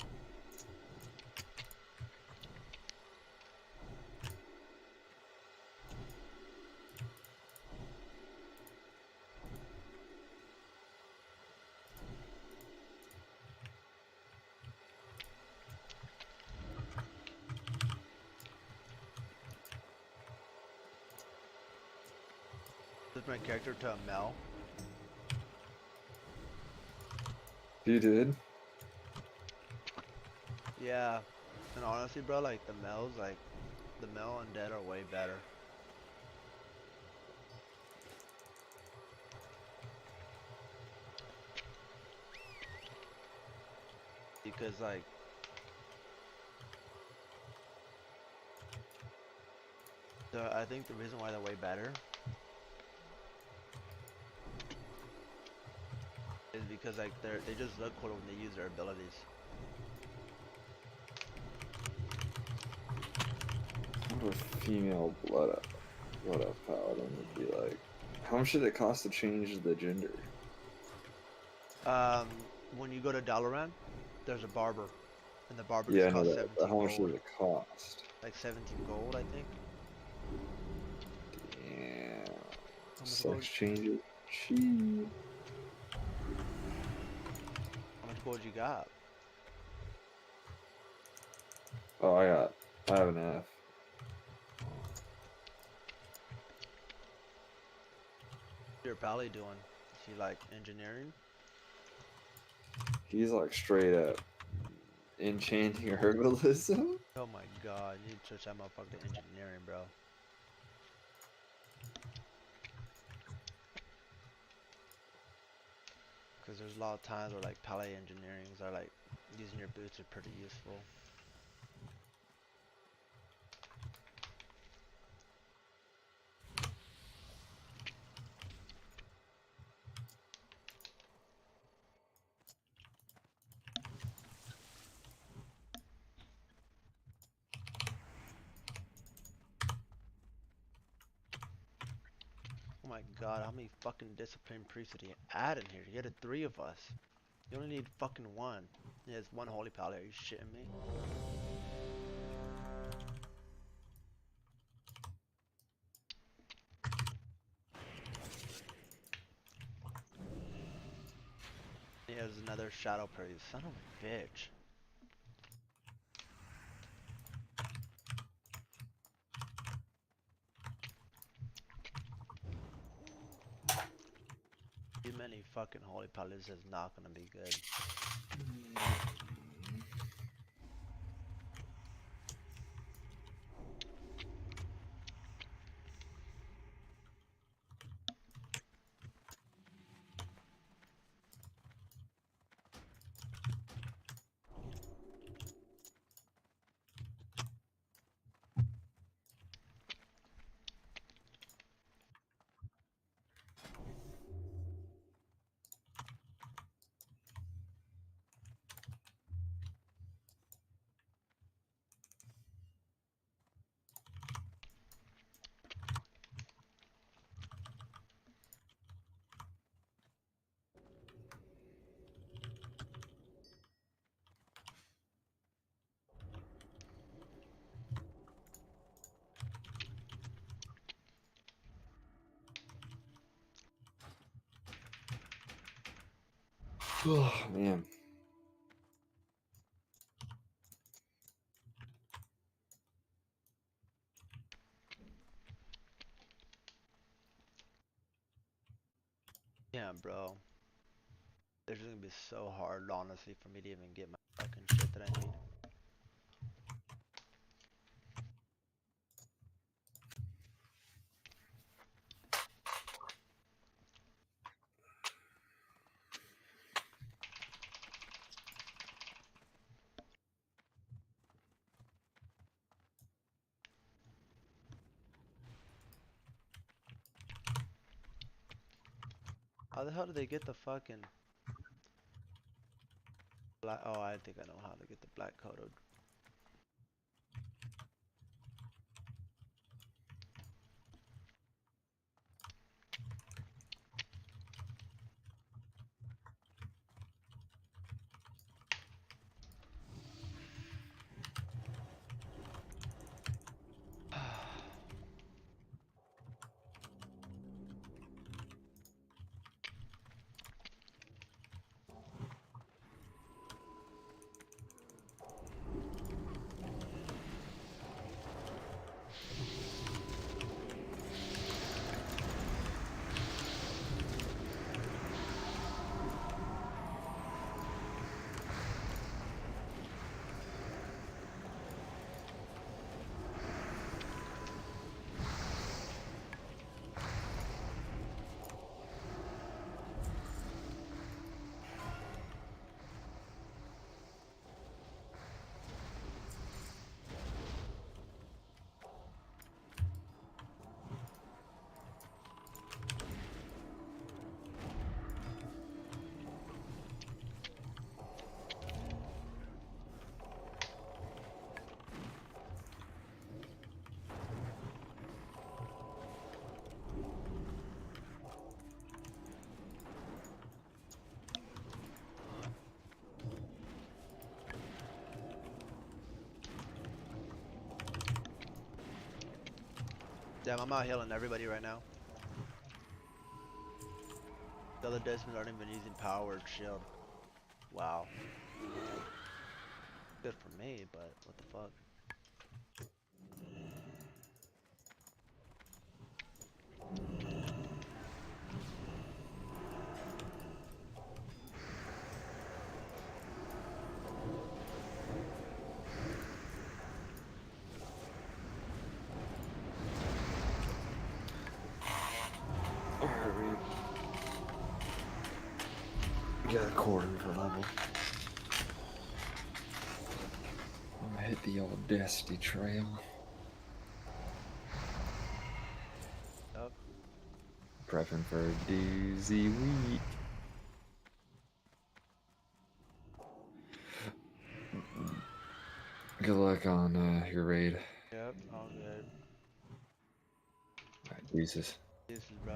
Is my character to a Mel? You did? Yeah. And honestly, bro, like the Mels, like the Mel undead are way better. Because like I think the reason why they're way better is because like they just look cool when they use their abilities. What a female blood up paladin would be like. How much did it cost to change the gender? When you go to Dalaran, there's a barber, and the barber Yeah, just I know costs that. But 17 how much gold. did it cost? Like 17 gold, I think. Damn. How much gold? Sex changes. Cheap. How much gold you got? Oh, I have an F. What's your pally doing? Is he like engineering? He's like straight up enchanting herbalism. Oh my god, you need to switch that motherfucker to engineering, bro. Because there's a lot of times where like pally engineerings are like using your boots are pretty useful. Oh my god, how many fucking disciplined priests did he add in here? He added 3 of us. You only need fucking 1. He has 1 holy pally, are you shitting me? He has another shadow priest. Son of a bitch. Too many fucking holy palis is not gonna be good. Oh man. Yeah, bro. This is gonna be so hard, honestly, for me to even get my fucking shit that I need. How the hell did they get the fucking black? Oh, I think I know how to get the black coated. Damn, I'm out healing everybody right now. The other Desmond aren't even using powered shield. Wow. Good for me, but what the fuck? We got a quarter for level. I'm gonna hit the old Dusty Trail. Yup. Prepping for a doozy week. Good luck on your raid. Yep, all good. Alright, deuces. Deuces, bro.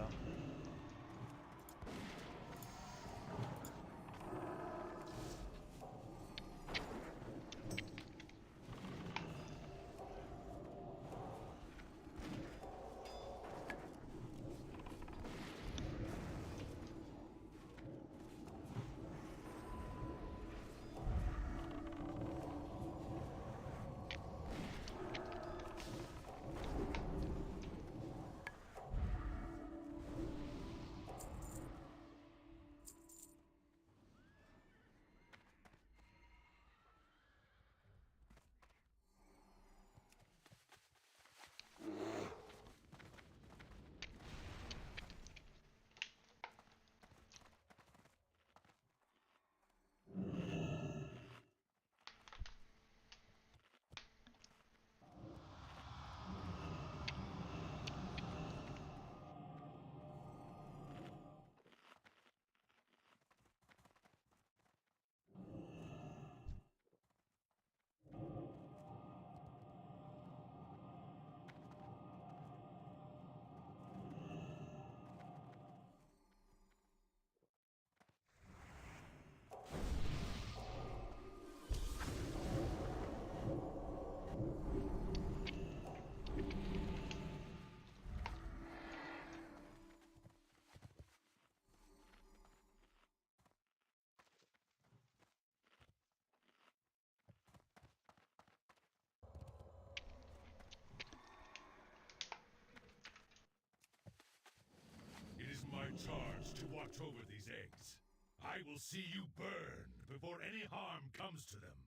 It is my charge to watch over these eggs. I will see you burn before any harm comes to them.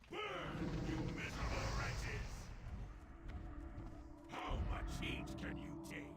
Burn, you miserable wretches! How much heat can you take?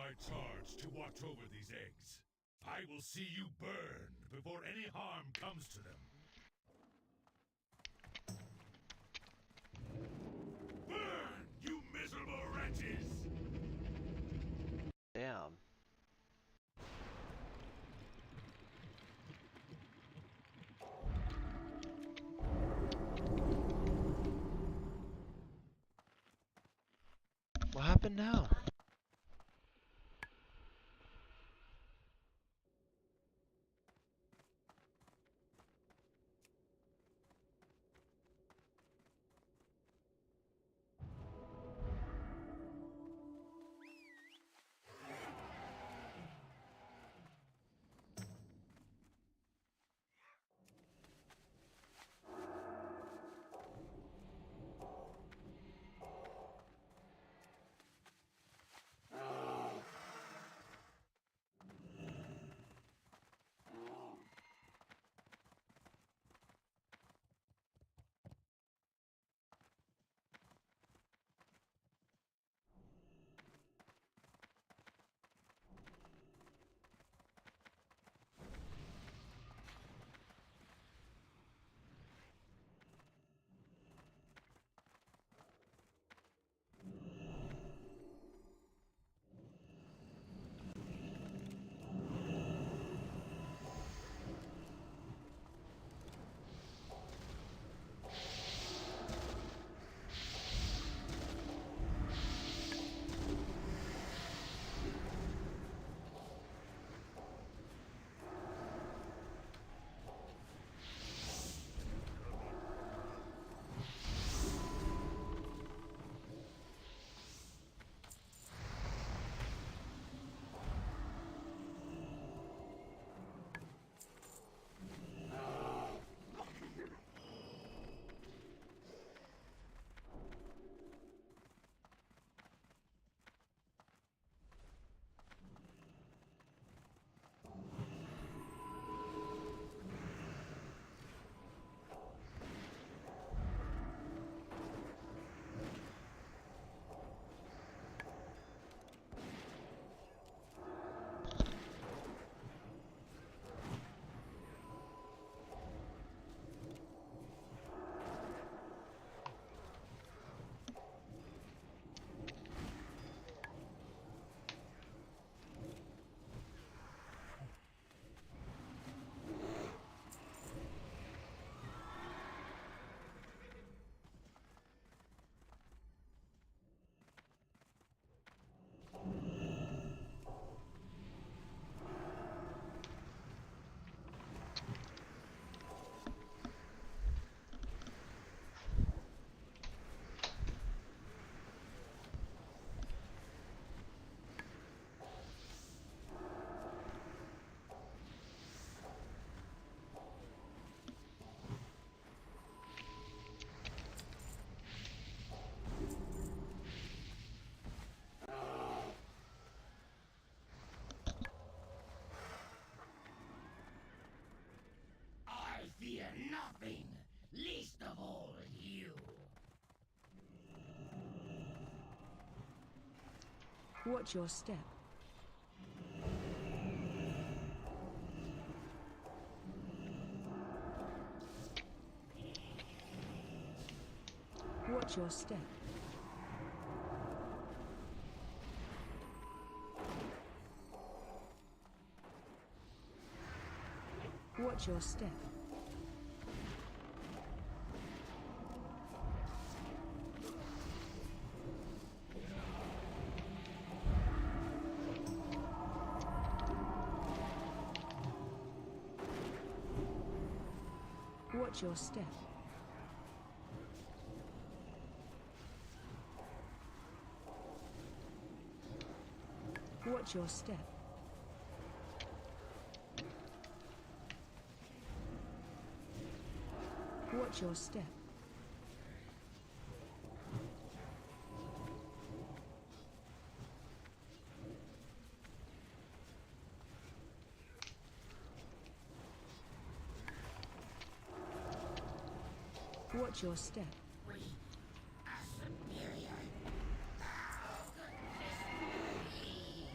my charge to watch over these eggs. I will see you burn before any harm comes to them. Burn, you miserable wretches! Damn. What happened now? fear nothing, least of all you. Watch your step. Watch your step. Watch your step. Watch your step. Watch your step. Watch your step. Watch your step. We are superior. How could this be?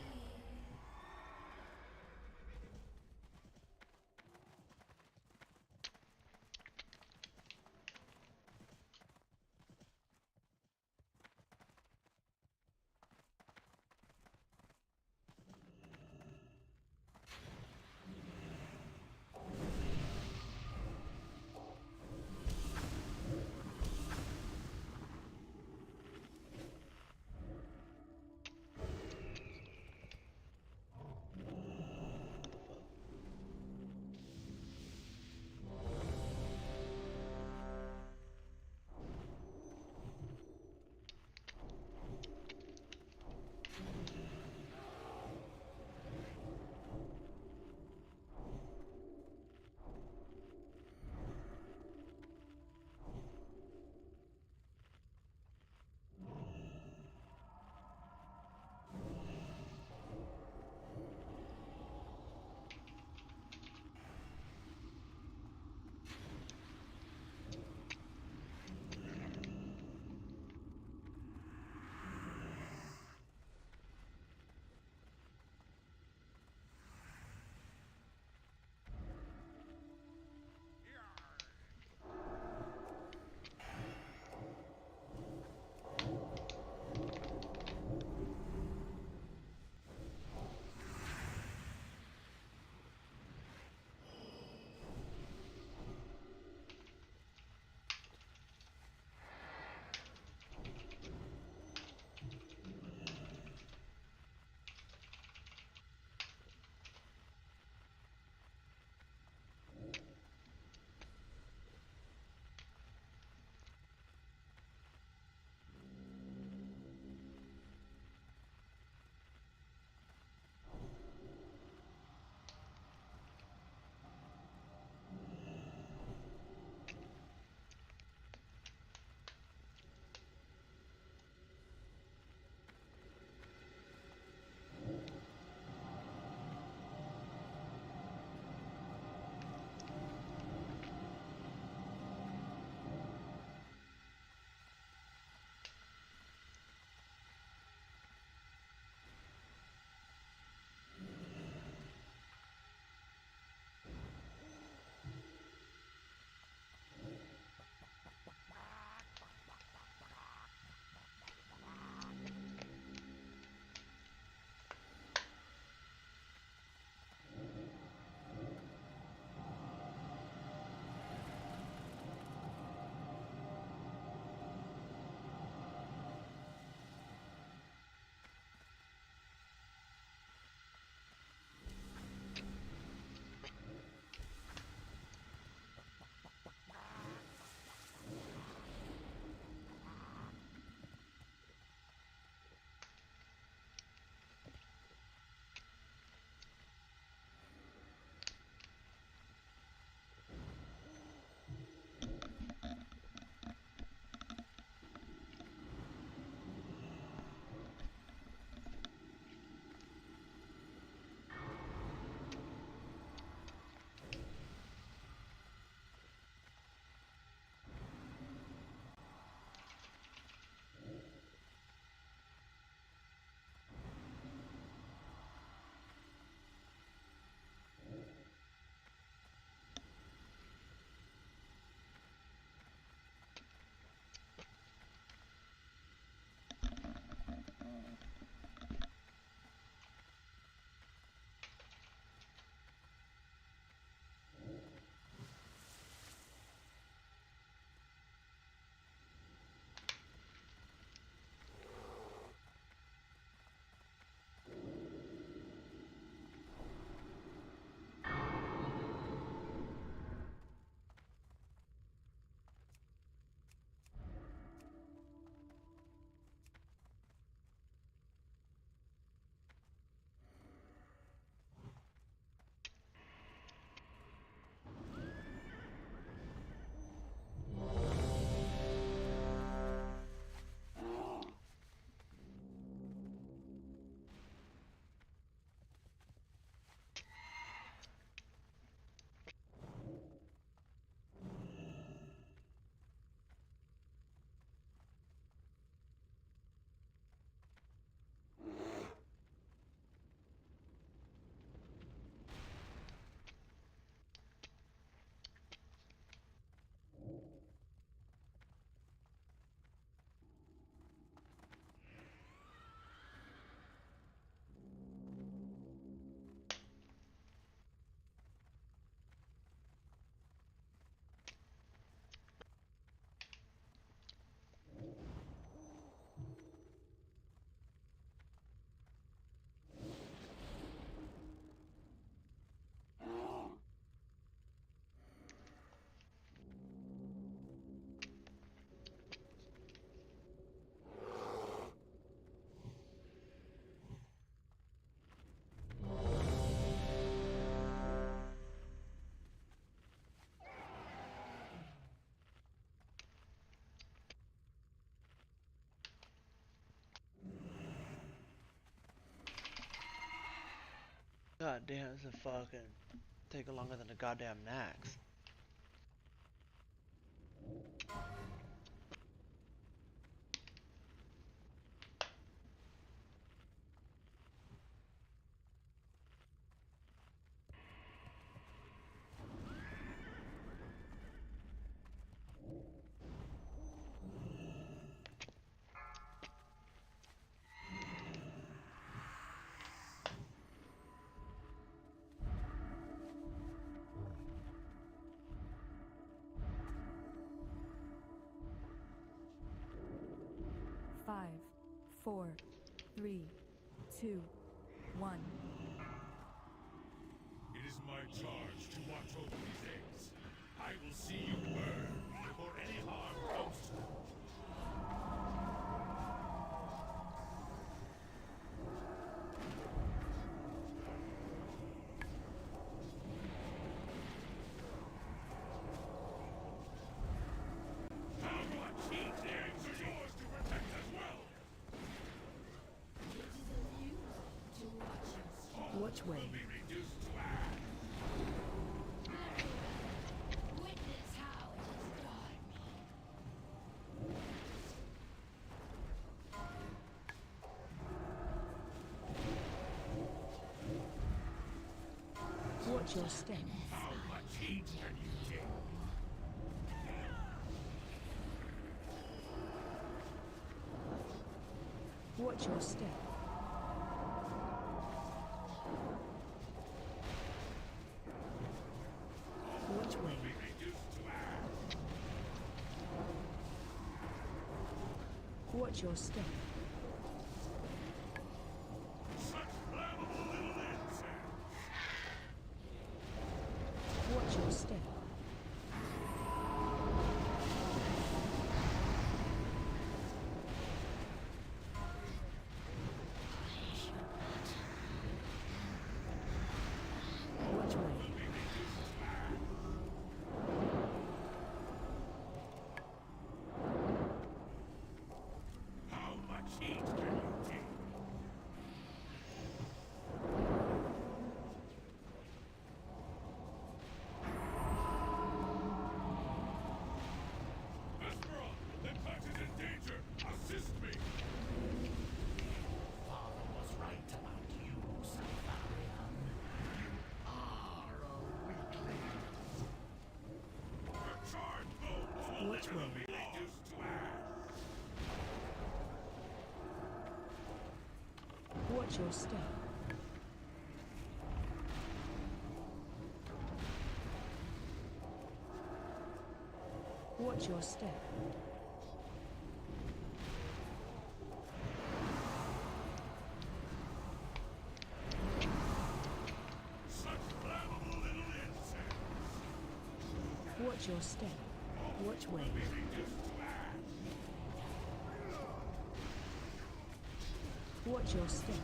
God damn, this is fucking taking longer than a goddamn Nax. Five, 4, 3, 2, 1. It is my charge to watch over these eggs. I will see you burn before any harm comes to them. How much heat the eggs are yours to protect as well? Which way? Be reduced to ash. Witness how it is done. Watch your step. How much heat can you take? Watch your step. Which way? Be reduced to ash. Watch your step. Such flammable little insects. Watch your step. Which way? How much heat can you take? Vesperon, the pet is in danger. Assist me. Father was right about you, Safarian. You are a weakling. The charred bones will Which never way? be reduced to ash. Watch your step. Watch your step. Such flammable little insects. Watch your step. Which way? Reduced to ash. Watch your step.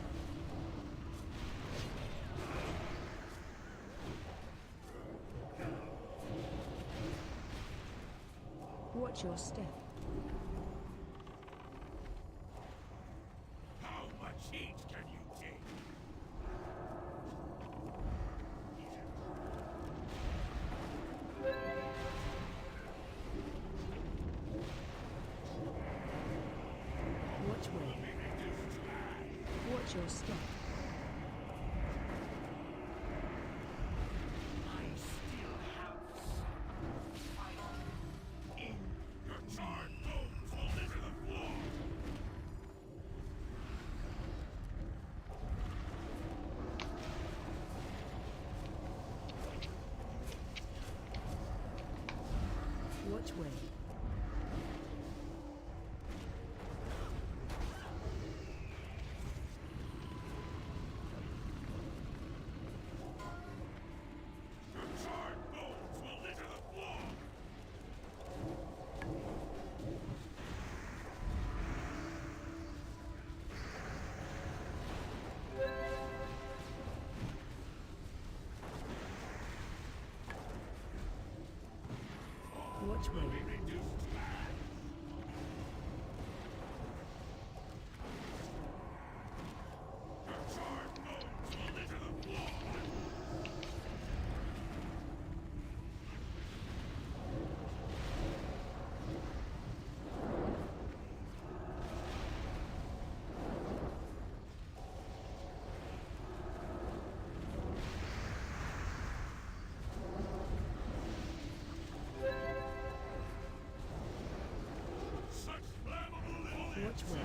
Watch your step. How much heat can you take? Which way? Watch your step. I still have some fight in Your charred bones will litter the floor. Which way? Your charred bones will litter the floor. Which way? Reduced to ash. Your charred bones will litter the floor. way?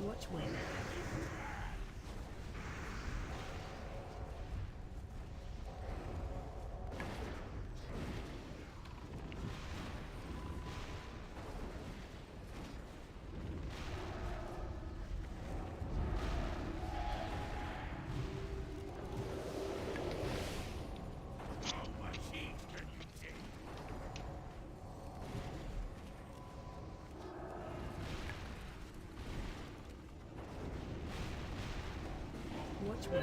Watch way. How much heat can you take? Watch way.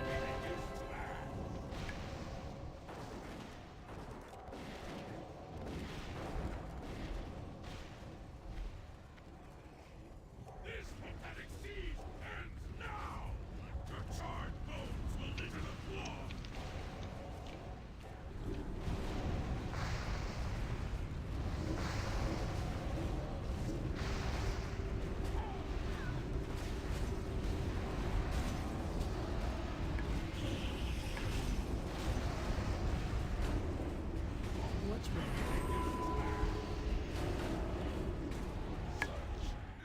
This pathetic siege ends now! Your charred bones will litter the floor! Watch way. Such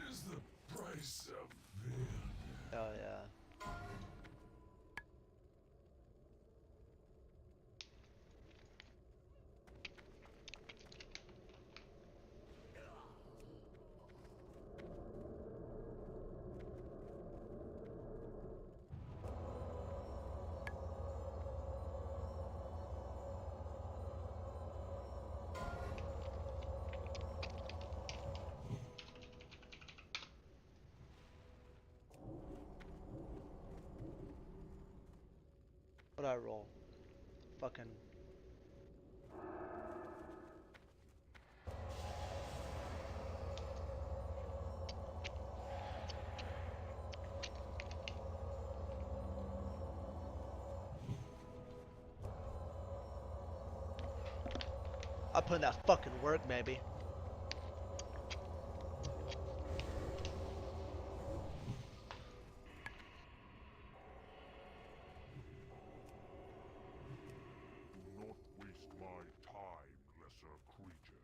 is the price of failure. Oh yeah. What'd I roll? Fucking. I put in that fucking work, baby. Do not waste my time, lesser creature.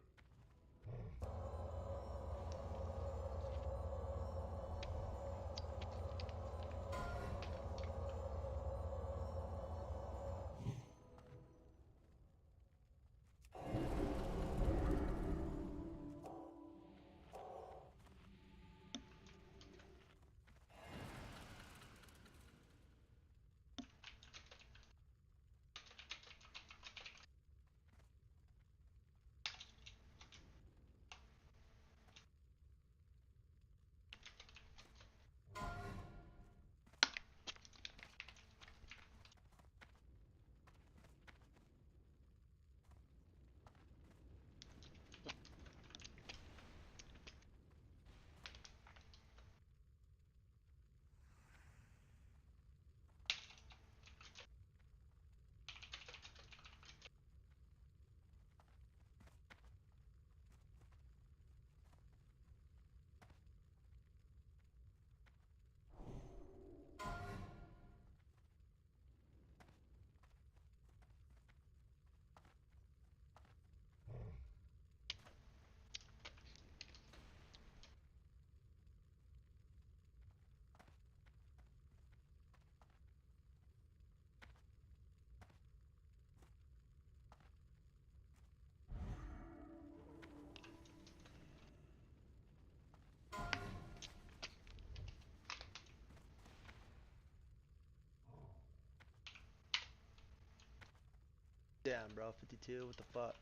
Damn, bro. 52. What the fuck?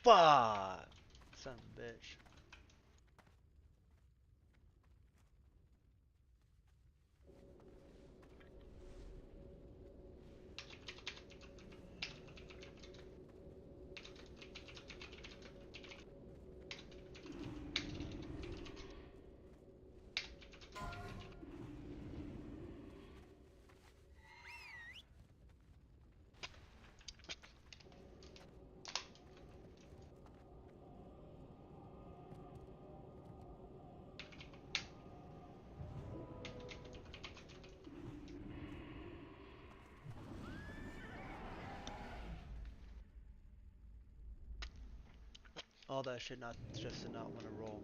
Fuck! Son of a bitch. All that shit not just to not want to roll.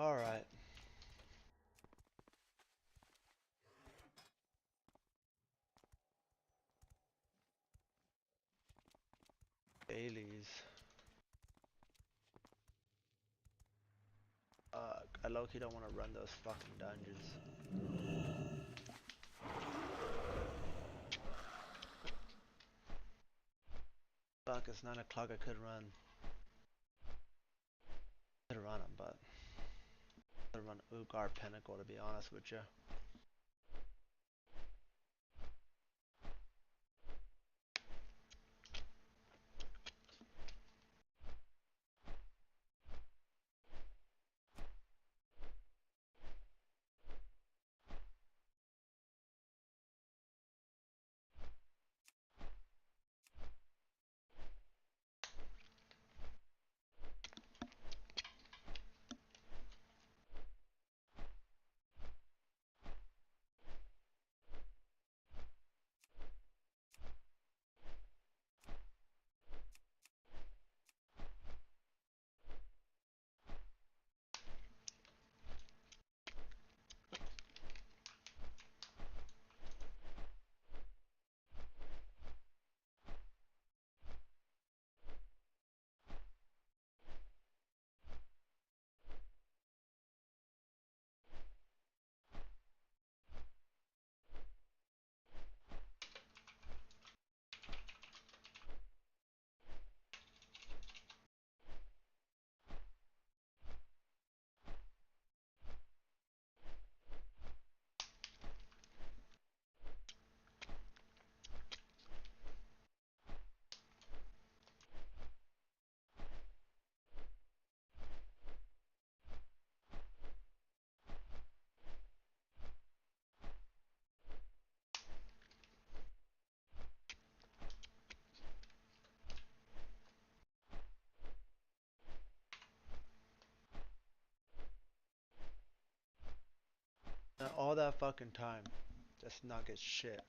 Alright. Dailies. I low-key don't want to run those fucking dungeons. Fuck, it's 9 o'clock, I could run. Could run them, but I could run Ugar Pinnacle to be honest with you. Now, all that fucking time, just not get shit.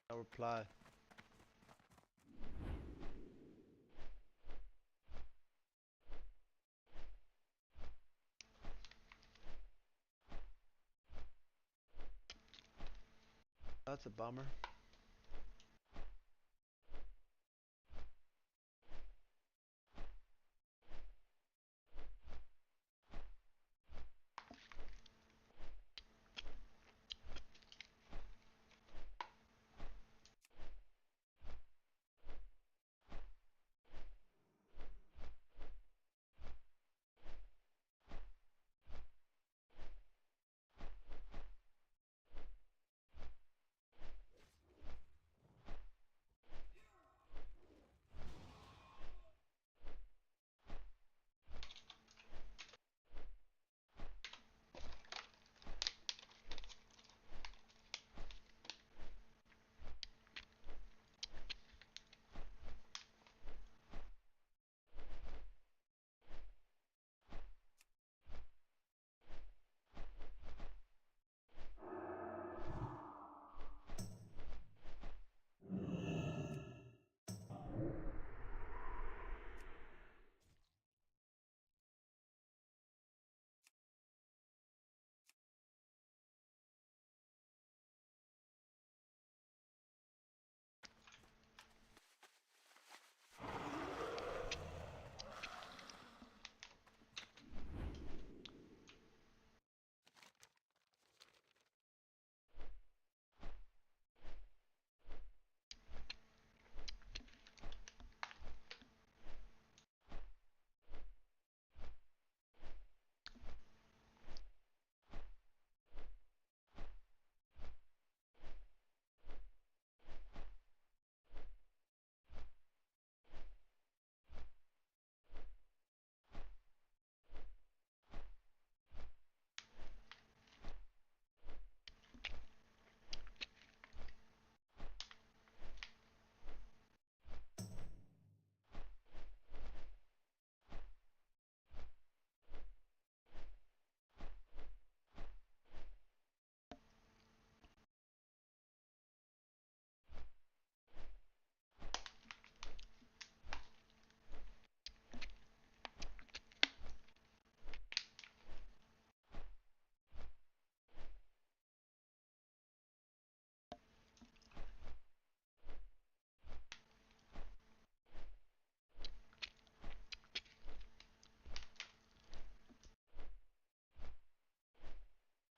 No reply. That's a bummer.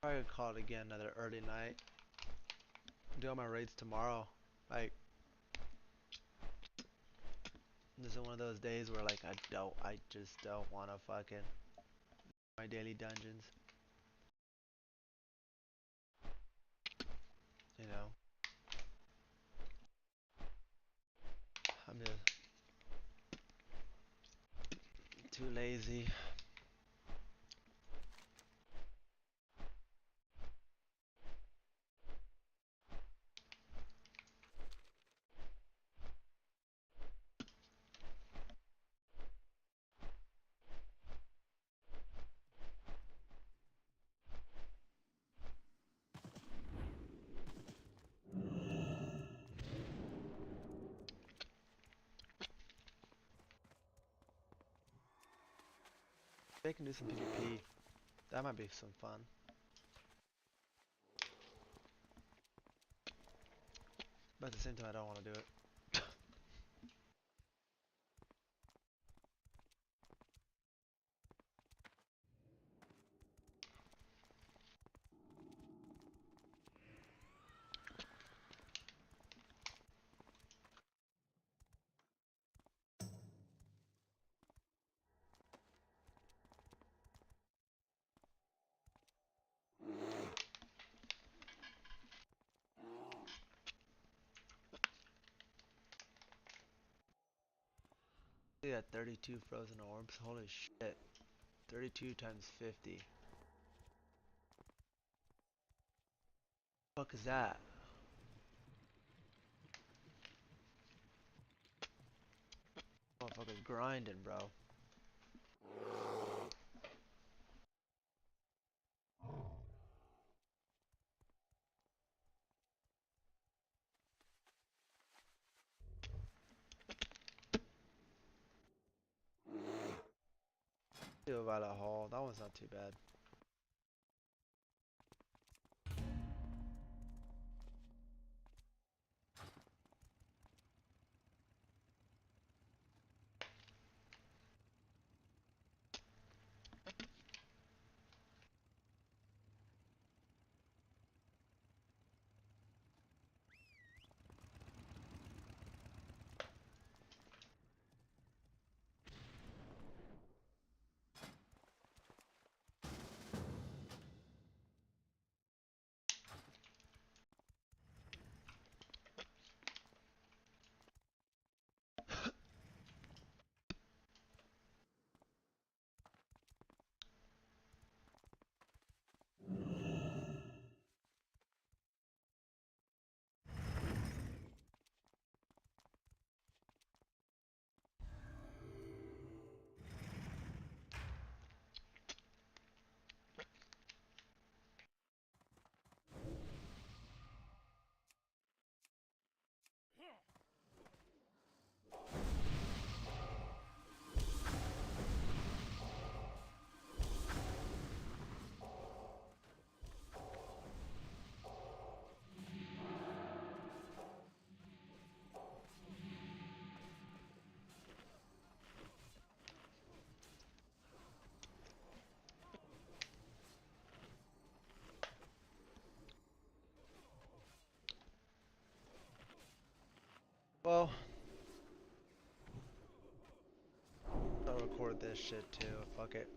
Probably gonna call it again another early night. Do all my raids tomorrow. Like, this is one of those days where like I just don't wanna fucking my daily dungeons. You know, I'm just too lazy. They can do some PvP. That might be some fun. But at the same time, I don't want to do it. We got 32 frozen orbs. Holy shit. 32 times 50. Fuck is that? Motherfucker's grinding, bro. Do about a haul. That one's not too bad. Well, I'll record this shit too. Fuck it.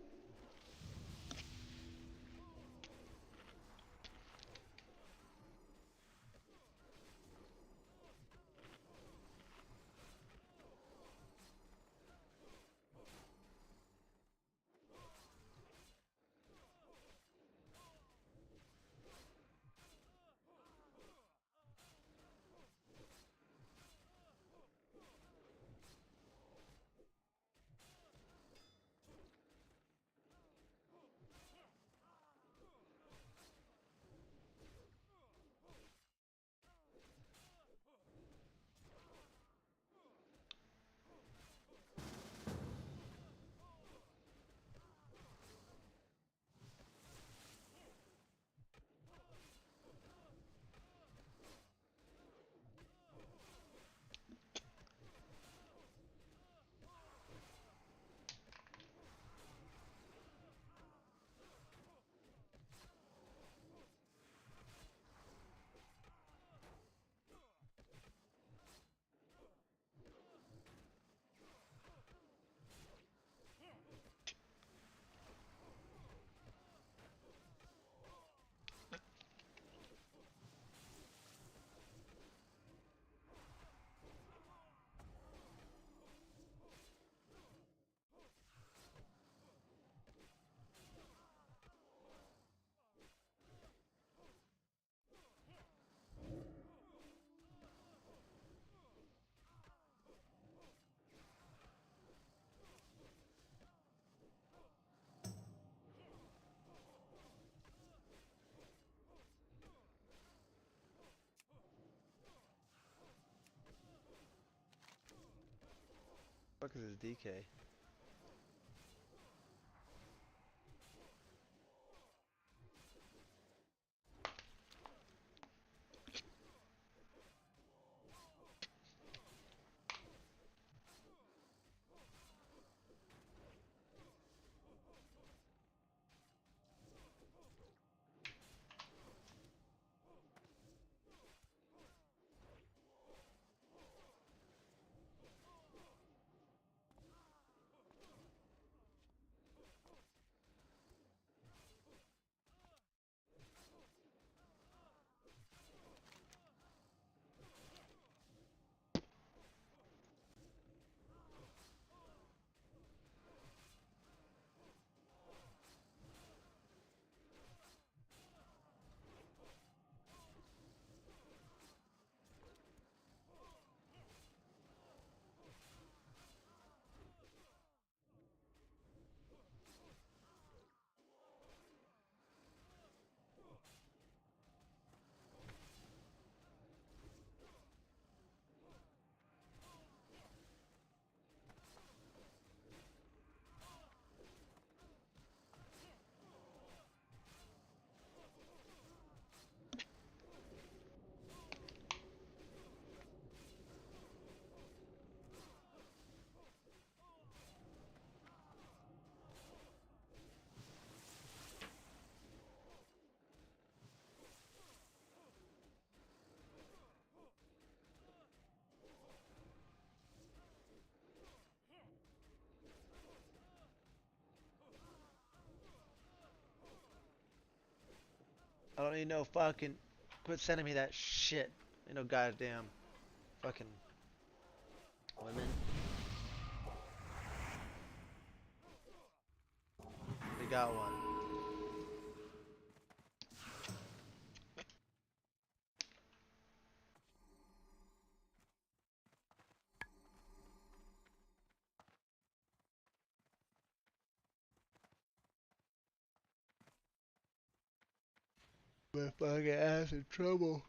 Fuck is this DK? I don't need no fucking. Quit sending me that shit. Ain't no goddamn fucking women. We got one. My fucking ass in trouble.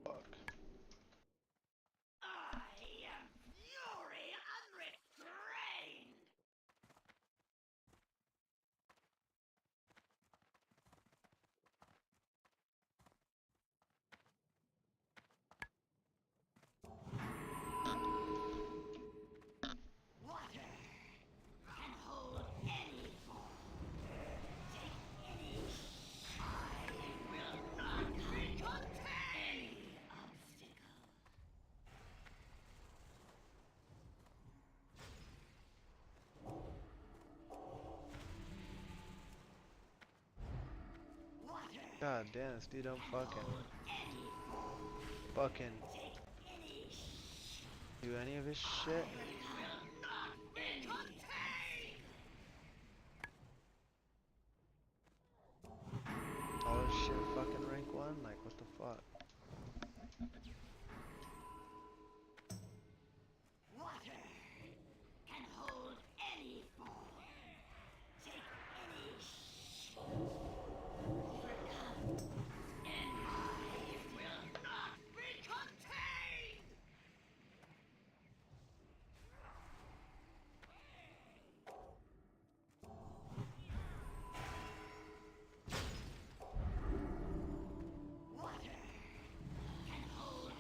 Fuck. I am fury unrestrained. Water can hold any form. Take any. I will not be contained. Any obstacle. Water God damn, this dude don't fucking hold any form. fucking Take any. do any of his shit. Will not be contained. All this shit fucking rank 1? Like, what the fuck? Water can hold any form. Take any. And I will not be contained. Water can hold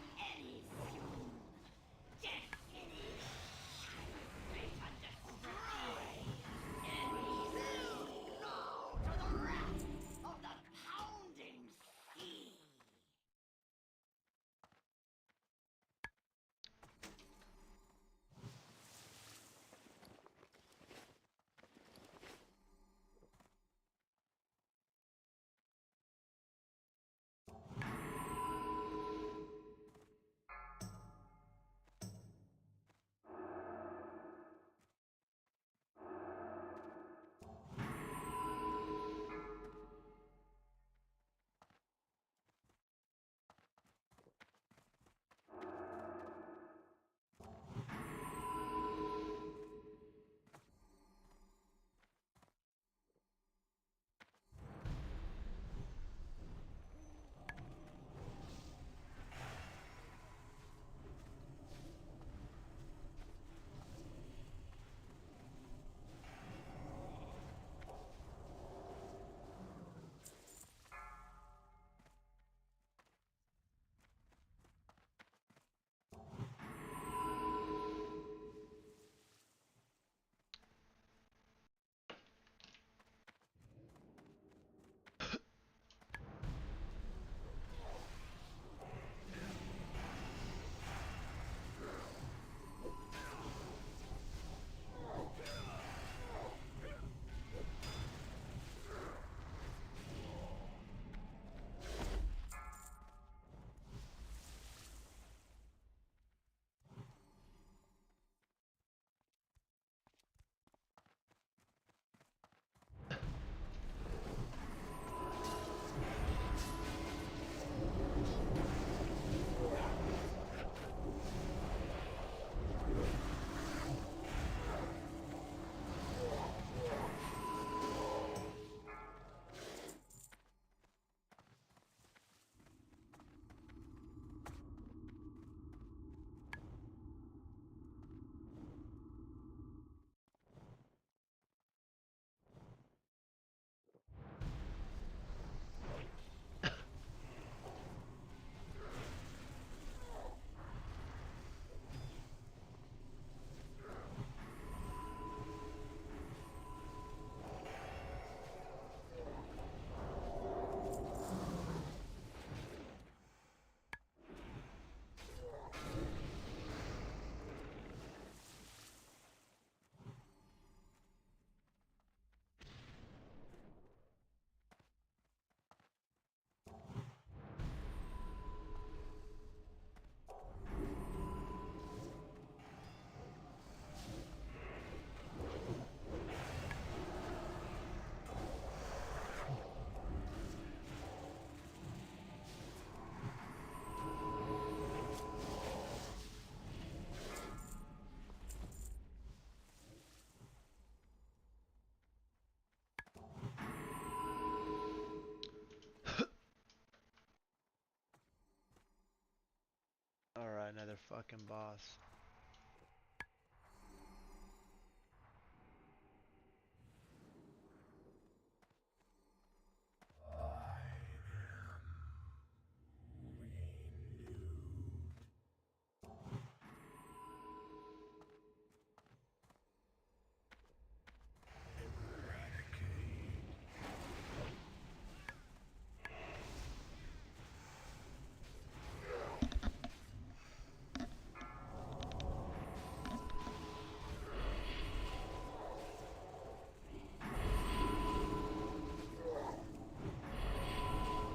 fucking boss.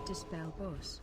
Dispel boss.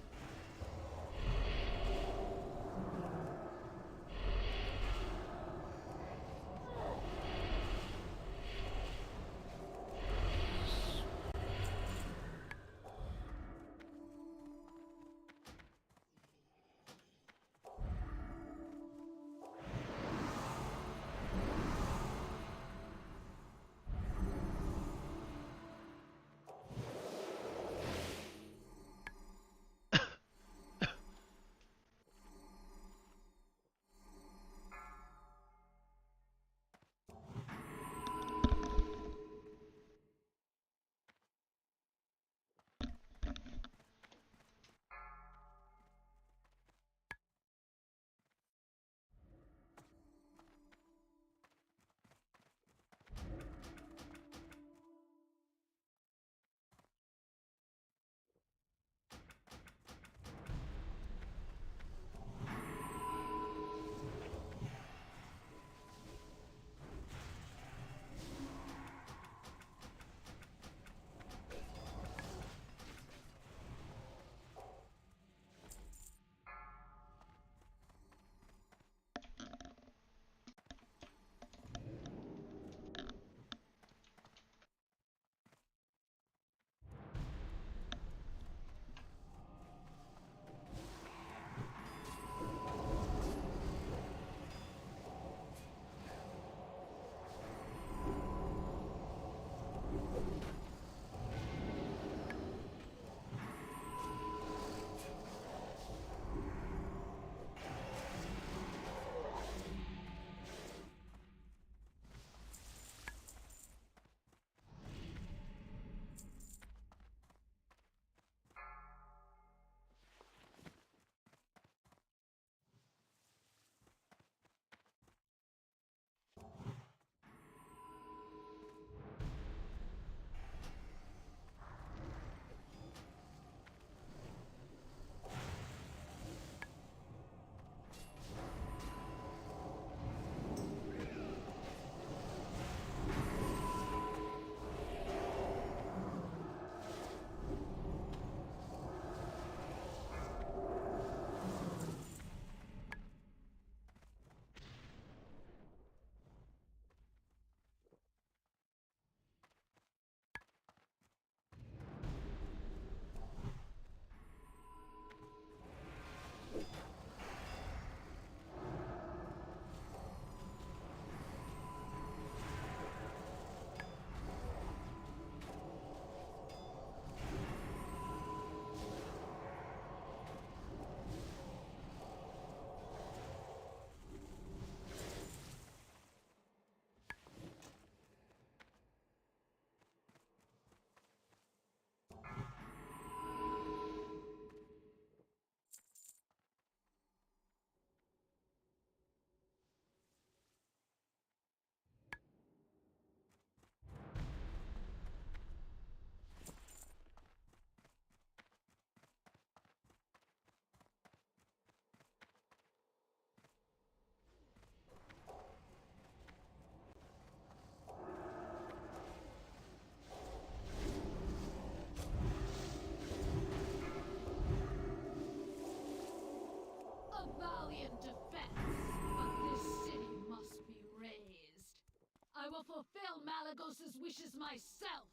I will fulfill Malagos's wishes myself!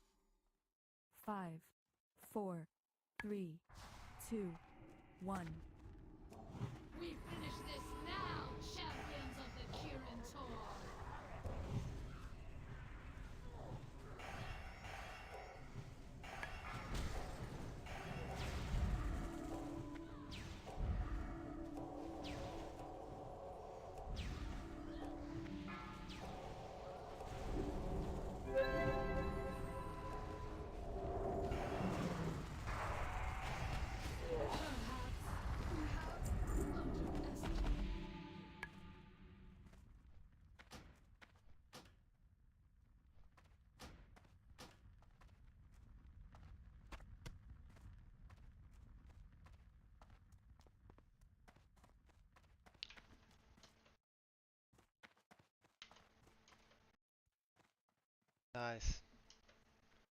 5, 4, 3, 2, 1. We finish this now, champions of the Kirin Tor! Nice.